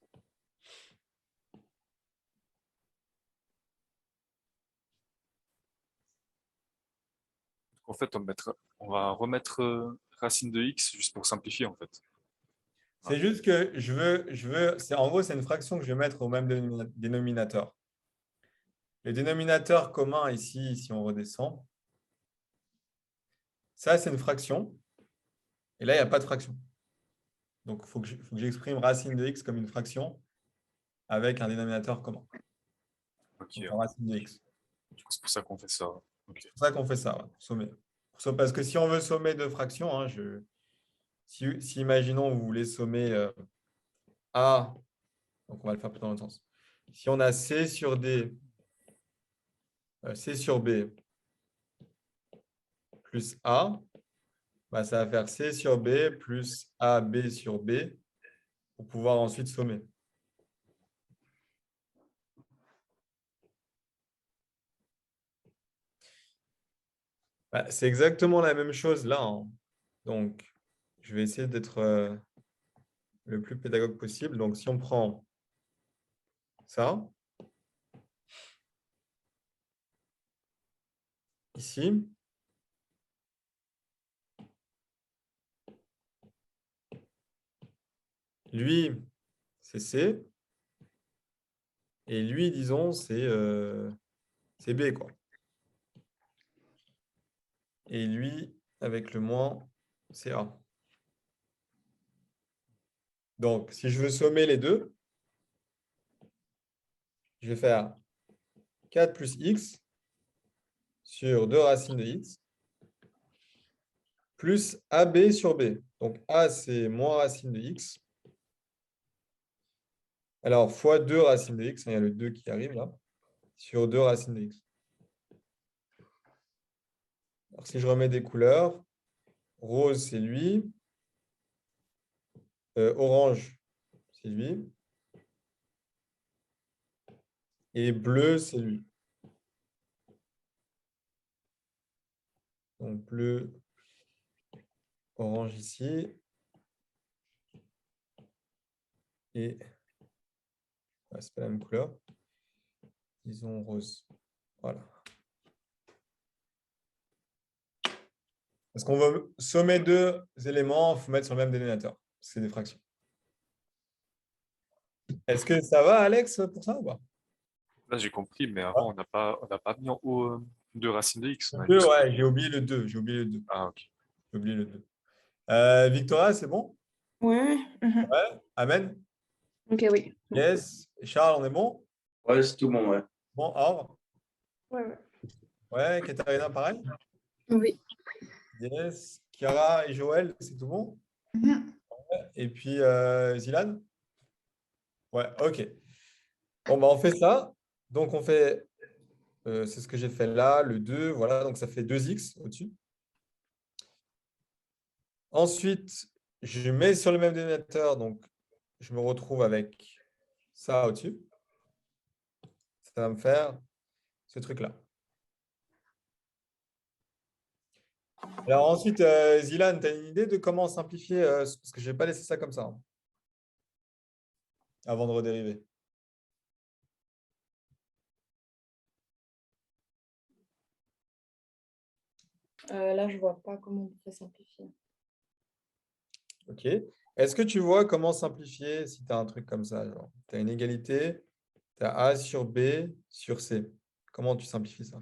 En fait, on va remettre racine de x juste pour simplifier, en fait. C'est juste que en gros, c'est une fraction que je vais mettre au même dénominateur. Le dénominateur commun ici, si on redescend, ça, c'est une fraction. Et là, il n'y a pas de fraction. Donc, faut que j'exprime racine de x comme une fraction avec un dénominateur commun. Ok, Donc, ouais. en racine de x. Du coup, c'est pour ça qu'on fait ça. Ok. C'est pour ça qu'on fait ça, ouais, pour sommer. Parce que si on veut sommer deux fractions, hein, si imaginons vous voulez sommer A, donc on va le faire plutôt dans l'autre sens. Si on a C sur D, C sur B plus A, bah, ça va faire C sur B plus AB sur B pour pouvoir ensuite sommer. Bah, c'est exactement la même chose là, hein. Donc, je vais essayer d'être le plus pédagogue possible. Donc, si on prend ça, ici, lui, c'est C, et lui, disons, c'est B, quoi. Et lui, avec le moins, c'est A. Donc, si je veux sommer les deux, je vais faire 4 plus x sur 2 racines de x plus AB sur B. Donc, A, c'est moins racine de x. Alors, fois 2 racines de x, il y a le 2 qui arrive là, sur 2 racines de x. Alors, si je remets des couleurs, rose, c'est lui. Orange, c'est lui. Et bleu, c'est lui. Donc, bleu, orange ici. Et c'est pas la même couleur. Disons rose. Voilà. Parce qu'on veut sommer deux éléments, il faut mettre sur le même dénominateur. C'est des fractions. Est-ce que ça va, Alex, pour ça ou pas? Là, j'ai compris, mais avant, on n'a pas mis en haut de racine de x. On a 2, juste... ouais, j'ai oublié le 2. J'ai oublié le 2. Ah, ok. J'ai oublié le 2. Victoria, c'est bon? Oui, oui. Mhm. Ouais, Amen. Ok, oui. Yes. Charles, on est bon? Ouais, c'est tout bon, ouais. Bon, Or? Ouais, ouais. Ouais, Katharina, pareil? Oui. Yes. Chiara et Joël, c'est tout bon? Mhm. Et puis Zilan? Ouais, ok. Bon, bah, on fait ça. Donc, on fait, c'est ce que j'ai fait là, le 2, voilà, donc ça fait 2x au-dessus. Ensuite, je mets sur le même dénominateur, donc je me retrouve avec ça au-dessus. Ça va me faire ce truc-là. Alors ensuite, Zilan, tu as une idée de comment simplifier, parce que je n'ai pas laissé ça comme ça, hein, avant de redériver. Là, je vois pas comment on peut simplifier. Ok. Est-ce que tu vois comment simplifier si tu as un truc comme ça? Tu as une égalité, tu as A sur B sur C. Comment tu simplifies ça?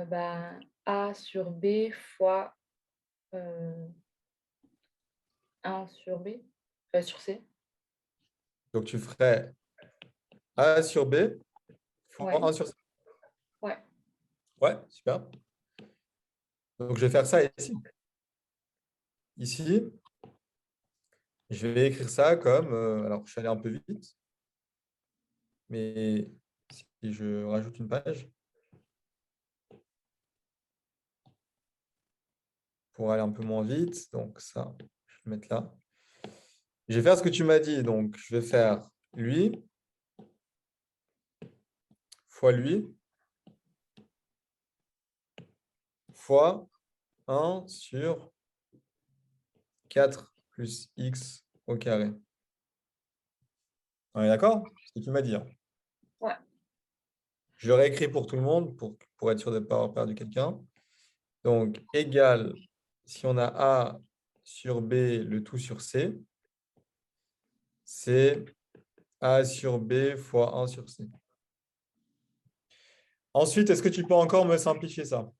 Bah, A sur B fois 1 sur B, sur C. Donc tu ferais A sur B fois Ouais. 1 sur C. Ouais. Ouais, super. Donc je vais faire ça ici. Ici, je vais écrire ça comme, alors je suis allé un peu vite, mais si je rajoute une page pour aller un peu moins vite, donc ça, je vais le mettre là. Je vais faire ce que tu m'as dit, donc je vais faire lui fois lui fois 1 sur 4 plus x au carré. On est d'accord? C'est ce que tu m'as dit, hein. Ouais. Je le réécris pour tout le monde pour être sûr de ne pas avoir perdu quelqu'un. Donc, égal, si on a A sur B, le tout sur C, c'est A sur B fois 1 sur C. Ensuite, est-ce que tu peux encore me simplifier ça?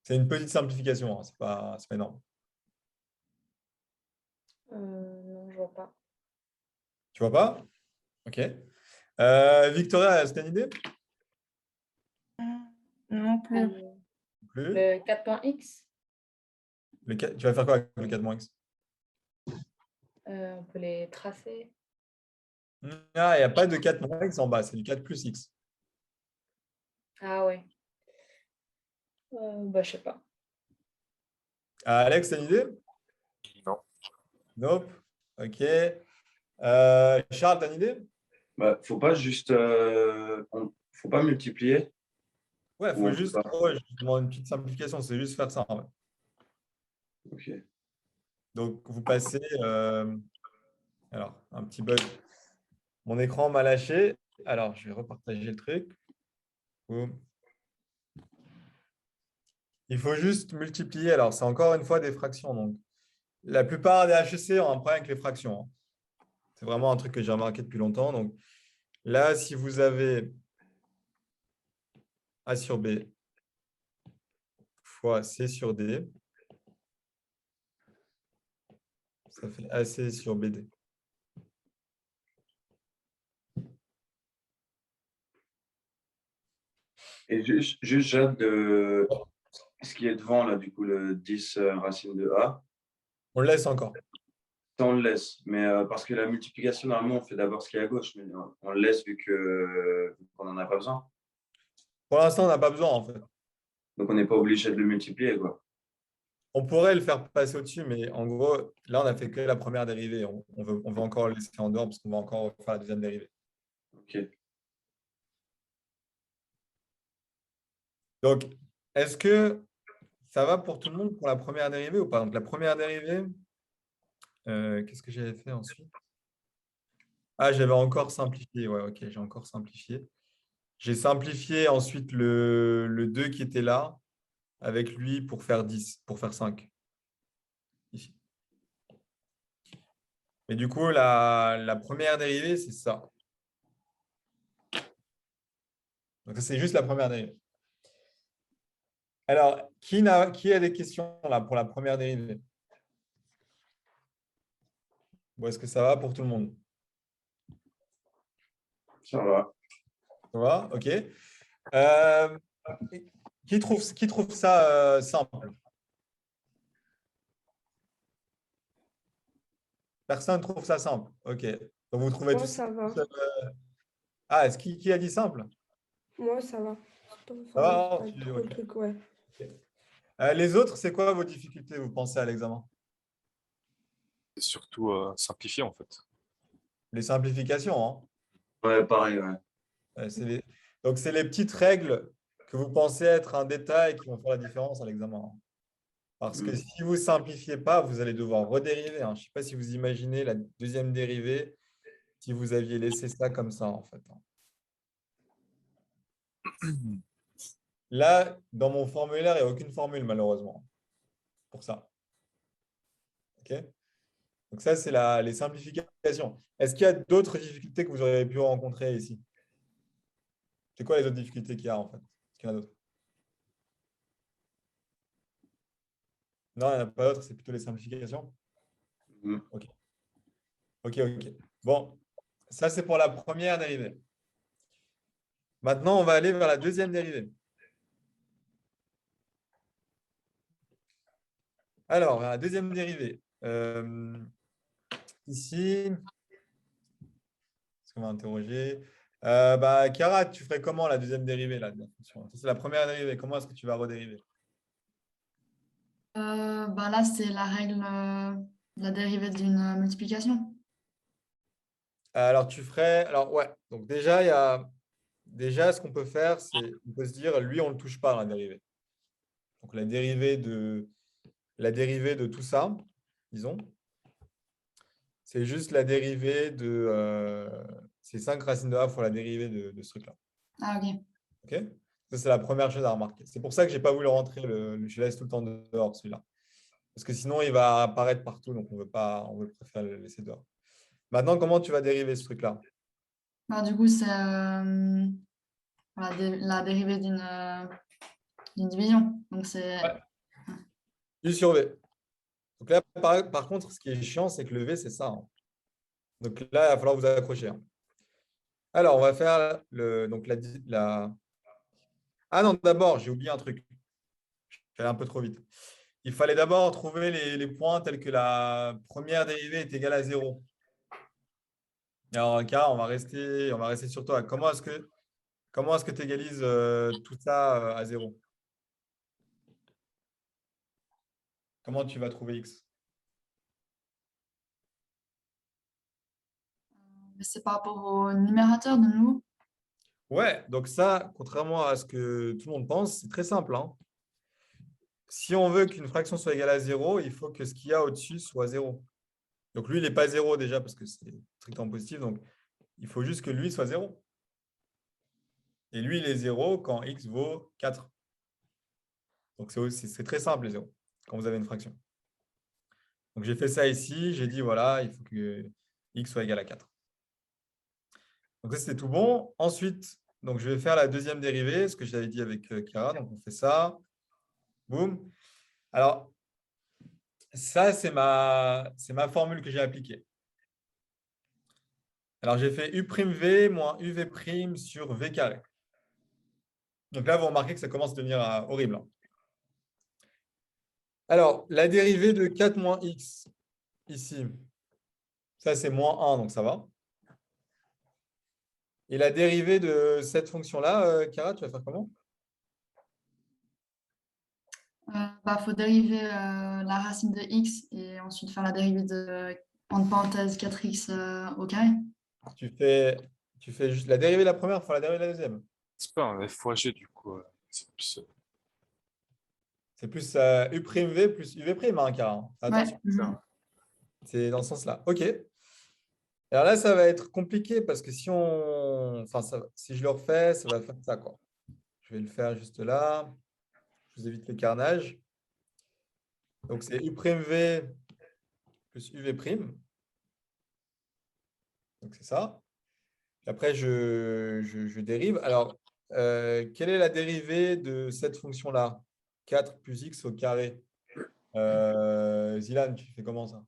C'est une petite simplification, hein, c'est pas énorme. Non, je vois pas. Tu vois pas? Ok. Victoria, est-ce que tu as une idée? Non plus. Plus. Le 4.x, Tu vas faire quoi avec le 4 moins x? on peut les tracer. Ah, il n'y a pas de 4 moins x en bas, c'est du 4 plus x. Ah ouais. Bah, je sais pas. Alex, tu as une idée? Non. Nope. Ok. Charles, tu as une idée? Bah, faut pas juste, faut pas multiplier. Ouais, il Ou faut on peut juste, pas. ouais, je demande une petite simplification, c'est juste faire ça, en fait. Ok. Donc, vous passez, alors, un petit bug. Mon écran m'a lâché. Alors, je vais repartager le truc. Boum. Il faut juste multiplier. Alors, c'est encore une fois des fractions. Donc, la plupart des HEC ont un problème avec les fractions, hein. C'est vraiment un truc que j'ai remarqué depuis longtemps. Donc, là, si vous avez A sur B fois C sur D, ça fait AC sur BD. Et juste Jade, ce qui est devant, là, du coup, le 10 racine de A, On le laisse encore. ça, on le laisse. Mais parce que la multiplication, normalement, on fait d'abord ce qui est à gauche, mais on le laisse vu qu'on n'en a pas besoin. Pour l'instant, on n'a pas besoin, en fait. Donc, on n'est pas obligé de le multiplier, quoi. On pourrait le faire passer au-dessus, mais en gros, là, on n'a fait que la première dérivée. On veut encore le laisser en dehors parce qu'on va encore faire la deuxième dérivée. Ok. Donc, est-ce que ça va pour tout le monde pour la première dérivée ou pas? Donc, la première dérivée, qu'est-ce que j'avais fait ensuite? Ah, j'avais encore simplifié. Ouais, ok, j'ai encore simplifié. J'ai simplifié ensuite le 2 qui était là avec lui pour faire 10, pour faire 5. Ici. Mais du coup, la première dérivée, c'est ça. Donc, c'est juste la première dérivée. Alors, qui a des questions là pour la première dérivée? Ou est-ce que ça va pour tout le monde? Ça va. Ça va? OK. Euh, qui trouve ça simple? Personne ne trouve ça simple. OK. Donc, vous trouvez Moi, tout ça va. Ah, qui a dit simple? Moi, ça va. Ça Enfin, va? pas trop OK. le truc, ouais. Les autres, c'est quoi vos difficultés, vous pensez, à l'examen? C'est surtout simplifié, en fait. Les simplifications, hein? Ouais, pareil, ouais. Donc, c'est les petites règles que vous pensez être un détail qui vont faire la différence à l'examen, hein. Parce que si vous ne simplifiez pas, vous allez devoir redériver, hein. Je ne sais pas si vous imaginez la deuxième dérivée si vous aviez laissé ça comme ça, en fait, hein. Là, dans mon formulaire, il n'y a aucune formule, malheureusement, pour ça. OK? Donc ça, c'est les simplifications. Est-ce qu'il y a d'autres difficultés que vous auriez pu rencontrer ici? C'est quoi les autres difficultés qu'il y a, en fait? Est-ce qu'il y en a d'autres? Non, il n'y en a pas d'autres, c'est plutôt les simplifications. Mm. OK. OK. Bon, ça, c'est pour la première dérivée. Maintenant, on va aller vers la deuxième dérivée. Alors, la deuxième dérivée. Ici, est-ce qu'on va interroger? Chiara, tu ferais comment la deuxième dérivée là? Ça, c'est la première dérivée. Comment est-ce que tu vas redériver? Là, c'est la règle de la dérivée d'une multiplication. Alors, tu ferais. Alors, ouais. Donc, déjà, il y a. Déjà, ce qu'on peut faire, c'est on peut se dire, lui, on ne le touche pas, la dérivée. Donc, la dérivée de tout ça, disons, c'est juste la dérivée de. C'est 5 racines de a fois la dérivée de ce truc-là. Ah, ok. OK? Ça, c'est la première chose à remarquer. C'est pour ça que je n'ai pas voulu rentrer je laisse tout le temps dehors, celui-là. Parce que sinon, il va apparaître partout, donc on veut préférer le laisser dehors. Maintenant, comment tu vas dériver ce truc-là? Du coup, c'est la dérivée d'une division. Donc, c'est U sur V. Donc là, par contre, ce qui est chiant, c'est que le V, c'est ça, hein. Donc là, il va falloir vous accrocher, hein. Alors, on va faire donc Ah non, d'abord, j'ai oublié un truc. Je suis allé un peu trop vite. Il fallait d'abord trouver les points tels que la première dérivée est égale à 0. Et alors, en cas, on va rester sur toi. Comment est-ce que tu égalises tout ça à 0? Comment tu vas trouver x? c'est par rapport au numérateur de nouveau. Ouais, donc ça, contrairement à ce que tout le monde pense, c'est très simple, hein. Si on veut qu'une fraction soit égale à 0, il faut que ce qu'il y a au-dessus soit 0. Donc lui, il n'est pas 0 déjà parce que c'est strictement positif. Donc il faut juste que lui soit 0. Et lui, il est 0 quand x vaut 4. Donc c'est très simple, les 0, quand vous avez une fraction. Donc j'ai fait ça ici. J'ai dit, voilà, il faut que x soit égal à 4. Donc ça, c'était tout bon. Ensuite, donc, je vais faire la deuxième dérivée, ce que j'avais dit avec Chiara. Donc on fait ça. Boum. Alors, ça, c'est ma formule que j'ai appliquée. Alors, j'ai fait u'v moins uv' sur v carré. Donc là, vous remarquez que ça commence à devenir horrible, hein. Alors, la dérivée de 4 moins x, ici, ça, c'est moins 1, donc ça va. Et la dérivée de cette fonction-là, Chiara, tu vas faire comment? Faut dériver la racine de x et ensuite faire la dérivée de, entre parenthèses, 4x au carré. Tu fais juste la dérivée de la première fois la dérivée de la deuxième. C'est pas un f fois g, du coup. C'est plus. C'est plus u'v plus uv', hein, Chiara. Attention. Ouais. C'est dans ce sens-là. OK. Alors là, ça va être compliqué parce que si je le refais, ça va faire ça, quoi. Je vais le faire juste là. Je vous évite les carnages. Donc, c'est u'v plus uv'. Donc, c'est ça. Après, je dérive. Alors, quelle est la dérivée de cette fonction-là? 4 plus x au carré. Zilan, tu fais comment ça?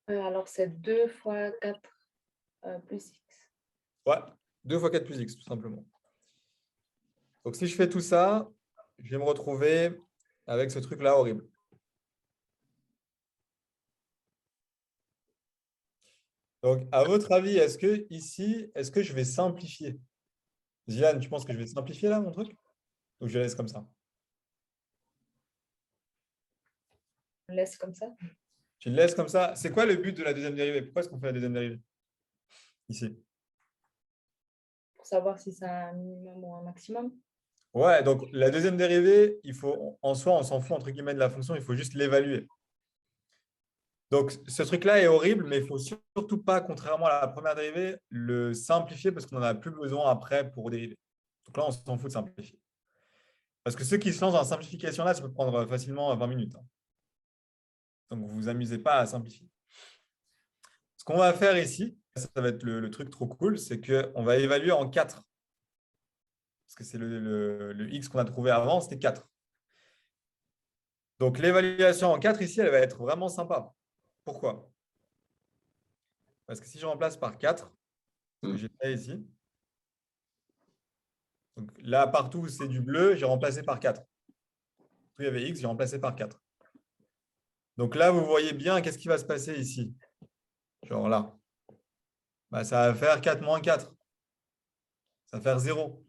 Alors, c'est 2 fois 4 plus x. Ouais, 2 fois 4 plus x, tout simplement. Donc, si je fais tout ça, je vais me retrouver avec ce truc-là horrible. Donc, à votre avis, est-ce que ici, est-ce que je vais simplifier? Zilan, tu penses que je vais simplifier là, mon truc? Ou je laisse comme ça? On laisse comme ça. Tu le laisses comme ça? C'est quoi le but de la deuxième dérivée? Pourquoi est-ce qu'on fait la deuxième dérivée? Ici. Pour savoir si c'est un minimum ou un maximum. Ouais, donc la deuxième dérivée, il faut, en soi, on s'en fout entre guillemets de la fonction, il faut juste l'évaluer. Donc, ce truc-là est horrible, mais il ne faut surtout pas, contrairement à la première dérivée, le simplifier parce qu'on n'en a plus besoin après pour dériver. Donc là, on s'en fout de simplifier. Parce que ceux qui se lancent dans la simplification là, ça peut prendre facilement 20 minutes. Hein. Donc, vous ne vous amusez pas à simplifier. Ce qu'on va faire ici, ça va être le truc trop cool, c'est qu'on va évaluer en 4. Parce que c'est le x qu'on a trouvé avant, c'était 4. Donc, l'évaluation en 4 ici, elle va être vraiment sympa. Pourquoi? Parce que si je remplace par 4, ce que j'ai fait ici, donc là, partout où c'est du bleu, j'ai remplacé par 4. Tout il y avait x, j'ai remplacé par 4. Donc là, vous voyez bien qu'est-ce qui va se passer ici. Genre là. Bah, ça va faire 4 moins 4. Ça va faire 0.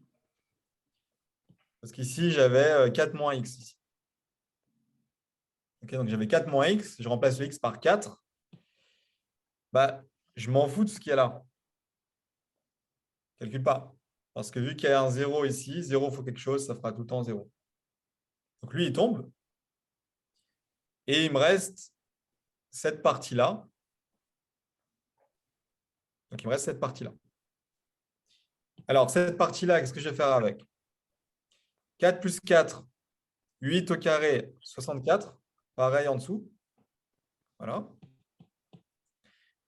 Parce qu'ici, j'avais 4 moins x. Ici. Okay, donc j'avais 4 moins x, je remplace le x par 4. Bah, je m'en fous de ce qu'il y a là. Calcule pas. Parce que vu qu'il y a un 0 ici, 0 faut quelque chose, ça fera tout le temps 0. Donc lui, il tombe. Et il me reste cette partie-là. Donc il me reste cette partie-là. Alors, cette partie-là, qu'est-ce que je vais faire avec? 4 plus 4, 8 au carré, 64. Pareil en dessous. Voilà.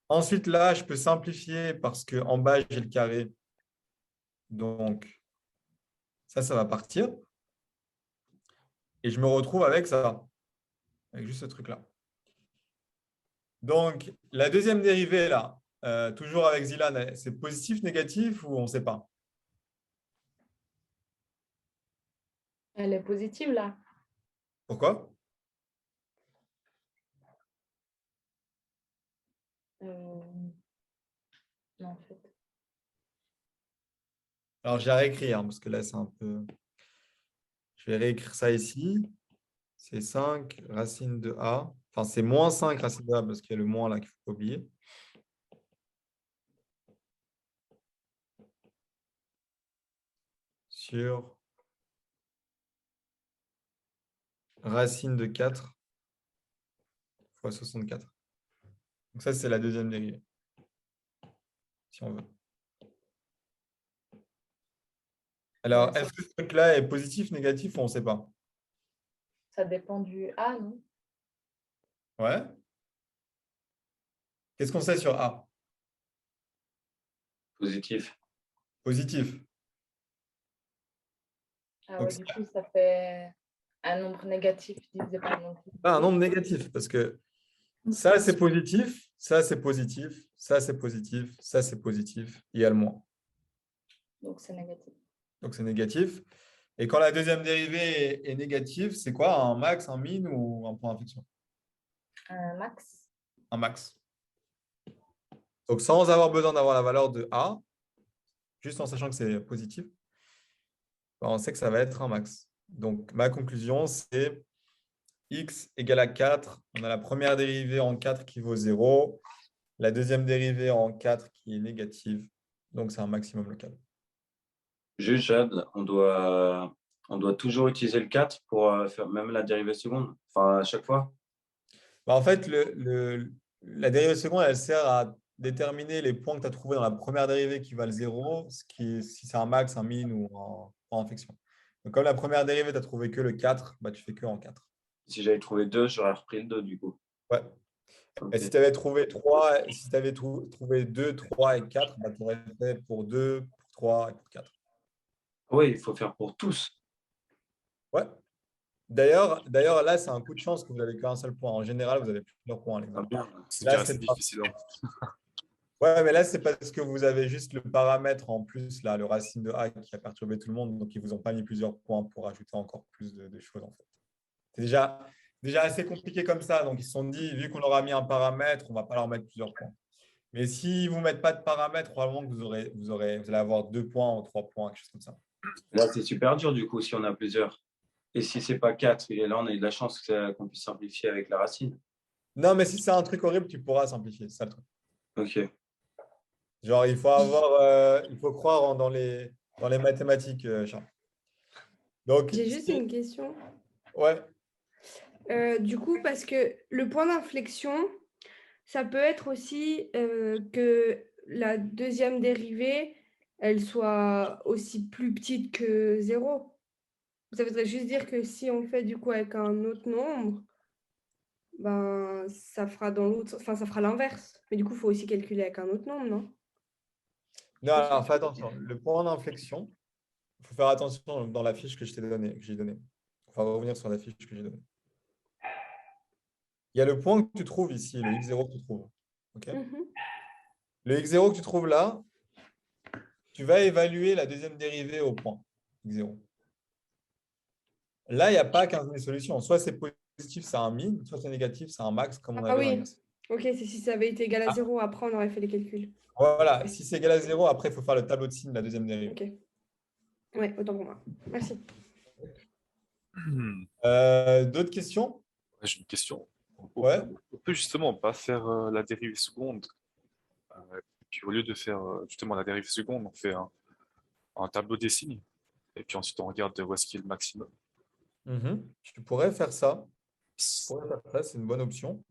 Ensuite, là, je peux simplifier parce qu'en bas, j'ai le carré. Donc, ça va partir. Et je me retrouve avec ça. Avec juste ce truc-là. Donc, la deuxième dérivée, là, toujours avec Zilan, c'est positif, négatif ou on ne sait pas? Elle est positive là. Pourquoi? Non, en fait. Alors, je vais réécrire, parce que là, c'est un peu… Je vais réécrire ça ici. C'est 5 racine de A. Enfin, c'est moins 5 racine de A, parce qu'il y a le moins là qu'il ne faut pas oublier. Sur racine de 4 fois 64. Donc ça, c'est la deuxième dérivée. Si on veut. Alors, est-ce que ce truc-là est positif, négatif ou on ne sait pas? Ça dépend du A, non? Ouais. Qu'est-ce qu'on sait sur A? Positif. Positif. Ah Donc, ouais, du coup, ça fait un nombre négatif divisé par un nombre positif. un nombre négatif, parce que ça, c'est positif, ça, c'est positif, ça, c'est positif, ça, c'est positif, il y a le moins. Donc, c'est négatif. Donc, c'est négatif. Et quand la deuxième dérivée est négative, c'est quoi? Un max, un min ou un point d'inflexion? Un max. Un max. Donc, sans avoir besoin d'avoir la valeur de A, juste en sachant que c'est positif, ben, on sait que ça va être un max. Donc, ma conclusion, c'est x égale à 4. On a la première dérivée en 4 qui vaut 0. La deuxième dérivée en 4 qui est négative. Donc, c'est un maximum local. Juste, Jade, on doit toujours utiliser le 4 pour faire même la dérivée seconde, enfin à chaque fois. Ben, en fait, la dérivée seconde, elle sert à déterminer les points que tu as trouvés dans la première dérivée qui valent 0, si c'est un max, un min ou un point d'inflexion. Donc, comme la première dérivée, tu n'as trouvé que le 4, bah, tu fais que en 4. Si j'avais trouvé 2, j'aurais repris le 2 du coup. Ouais. Et si tu avais trouvé 3, si tu avais trouvé 2, 3 et 4, tu aurais fait pour 2, pour 3 et pour 4. Oui, il faut faire pour tous. Ouais. D'ailleurs, là, c'est un coup de chance que vous n'avez qu'un seul point. En général, vous avez plusieurs points à Ah l'examen. bien. C'est Là, déjà assez c'est pas- difficile. Hein. Ouais, mais là, c'est parce que vous avez juste le paramètre en plus, là, le racine de A qui a perturbé tout le monde. Donc, ils ne vous ont pas mis plusieurs points pour ajouter encore plus de choses, en fait. C'est déjà assez compliqué comme ça. Donc, ils se sont dit, vu qu'on leur a mis un paramètre, on ne va pas leur mettre plusieurs points. Mais s'ils ne vous mettent pas de paramètre, probablement que vous allez avoir 2 points ou 3 points, quelque chose comme ça. Là, c'est super dur du coup si on a plusieurs. Et si c'est pas 4, et là, on a eu de la chance qu'on puisse simplifier avec la racine. Non, mais si c'est un truc horrible, tu pourras simplifier. C'est ça le truc. Ok. Genre, il faut croire dans les mathématiques, Charles. Donc, J'ai juste une question. ouais. Du coup, parce que le point d'inflexion, ça peut être aussi que la deuxième dérivée, elle soit aussi plus petite que 0. Ça voudrait juste dire que si on fait du coup avec un autre nombre, ben ça fera dans l'autre, enfin ça fera l'inverse. Mais du coup, il faut aussi calculer avec un autre nombre, non? Non, alors fais attention. Le point d'inflexion, il faut faire attention dans la fiche que j'ai donnée. On va revenir sur la fiche que j'ai donnée. Il y a le point que tu trouves ici, le x0 que tu trouves. OK. Le x0 que tu trouves là, tu vas évaluer la deuxième dérivée au point x0. Là, il n'y a pas 15 000 solutions. Soit c'est positif, c'est un min, soit c'est négatif, c'est un max, comme on Ah avait dans oui, l'exercice. ok, c'est si ça avait été égal à 0, après on aurait fait les calculs. Voilà, si c'est égal à 0, après, il faut faire le tableau de signes de la deuxième dérivée. Ok. Ouais, autant pour moi. Merci. D'autres questions? J'ai une question. Ouais. On peut justement pas faire la dérivée seconde. Puis au lieu de faire justement la dérivée seconde, on fait un tableau des signes. Et puis ensuite, on regarde où est-ce qu'il y a le maximum. Tu pourrais faire ça. C'est une bonne option.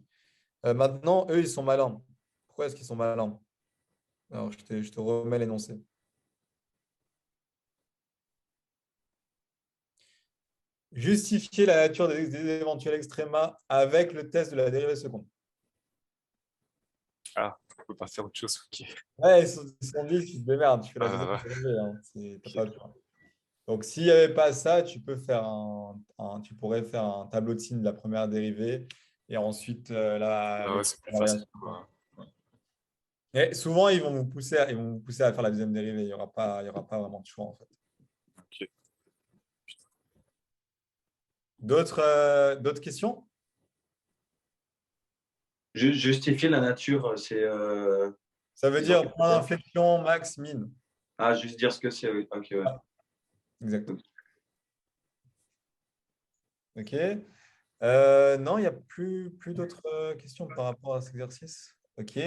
Maintenant, eux, ils sont malins. Pourquoi est-ce qu'ils sont malins? Alors, je te remets l'énoncé. Justifier la nature des éventuels extrémas avec le test de la dérivée seconde. Ah, on peut pas faire autre chose. Ok. Ouais, ils se sont dit, tu te démerdes, tu fais la deuxième Ouais. dérivée. Hein, t'as pas le choix. Donc, s'il n'y avait pas ça, tu pourrais faire un tableau de signes de la première dérivée et ensuite Ah ouais, c'est plus facile. Quoi. Et souvent, ils vont vous pousser à faire la deuxième dérivée. Il n'y aura pas vraiment de choix, en fait. Ok. D'autres questions? Justifier la nature, c'est. Ça veut dire point d'inflexion, max, min. Ah, juste dire ce que c'est, oui. Ok, ouais. Exactement. Ok. Non, il n'y a plus d'autres questions par rapport à cet exercice. Ok.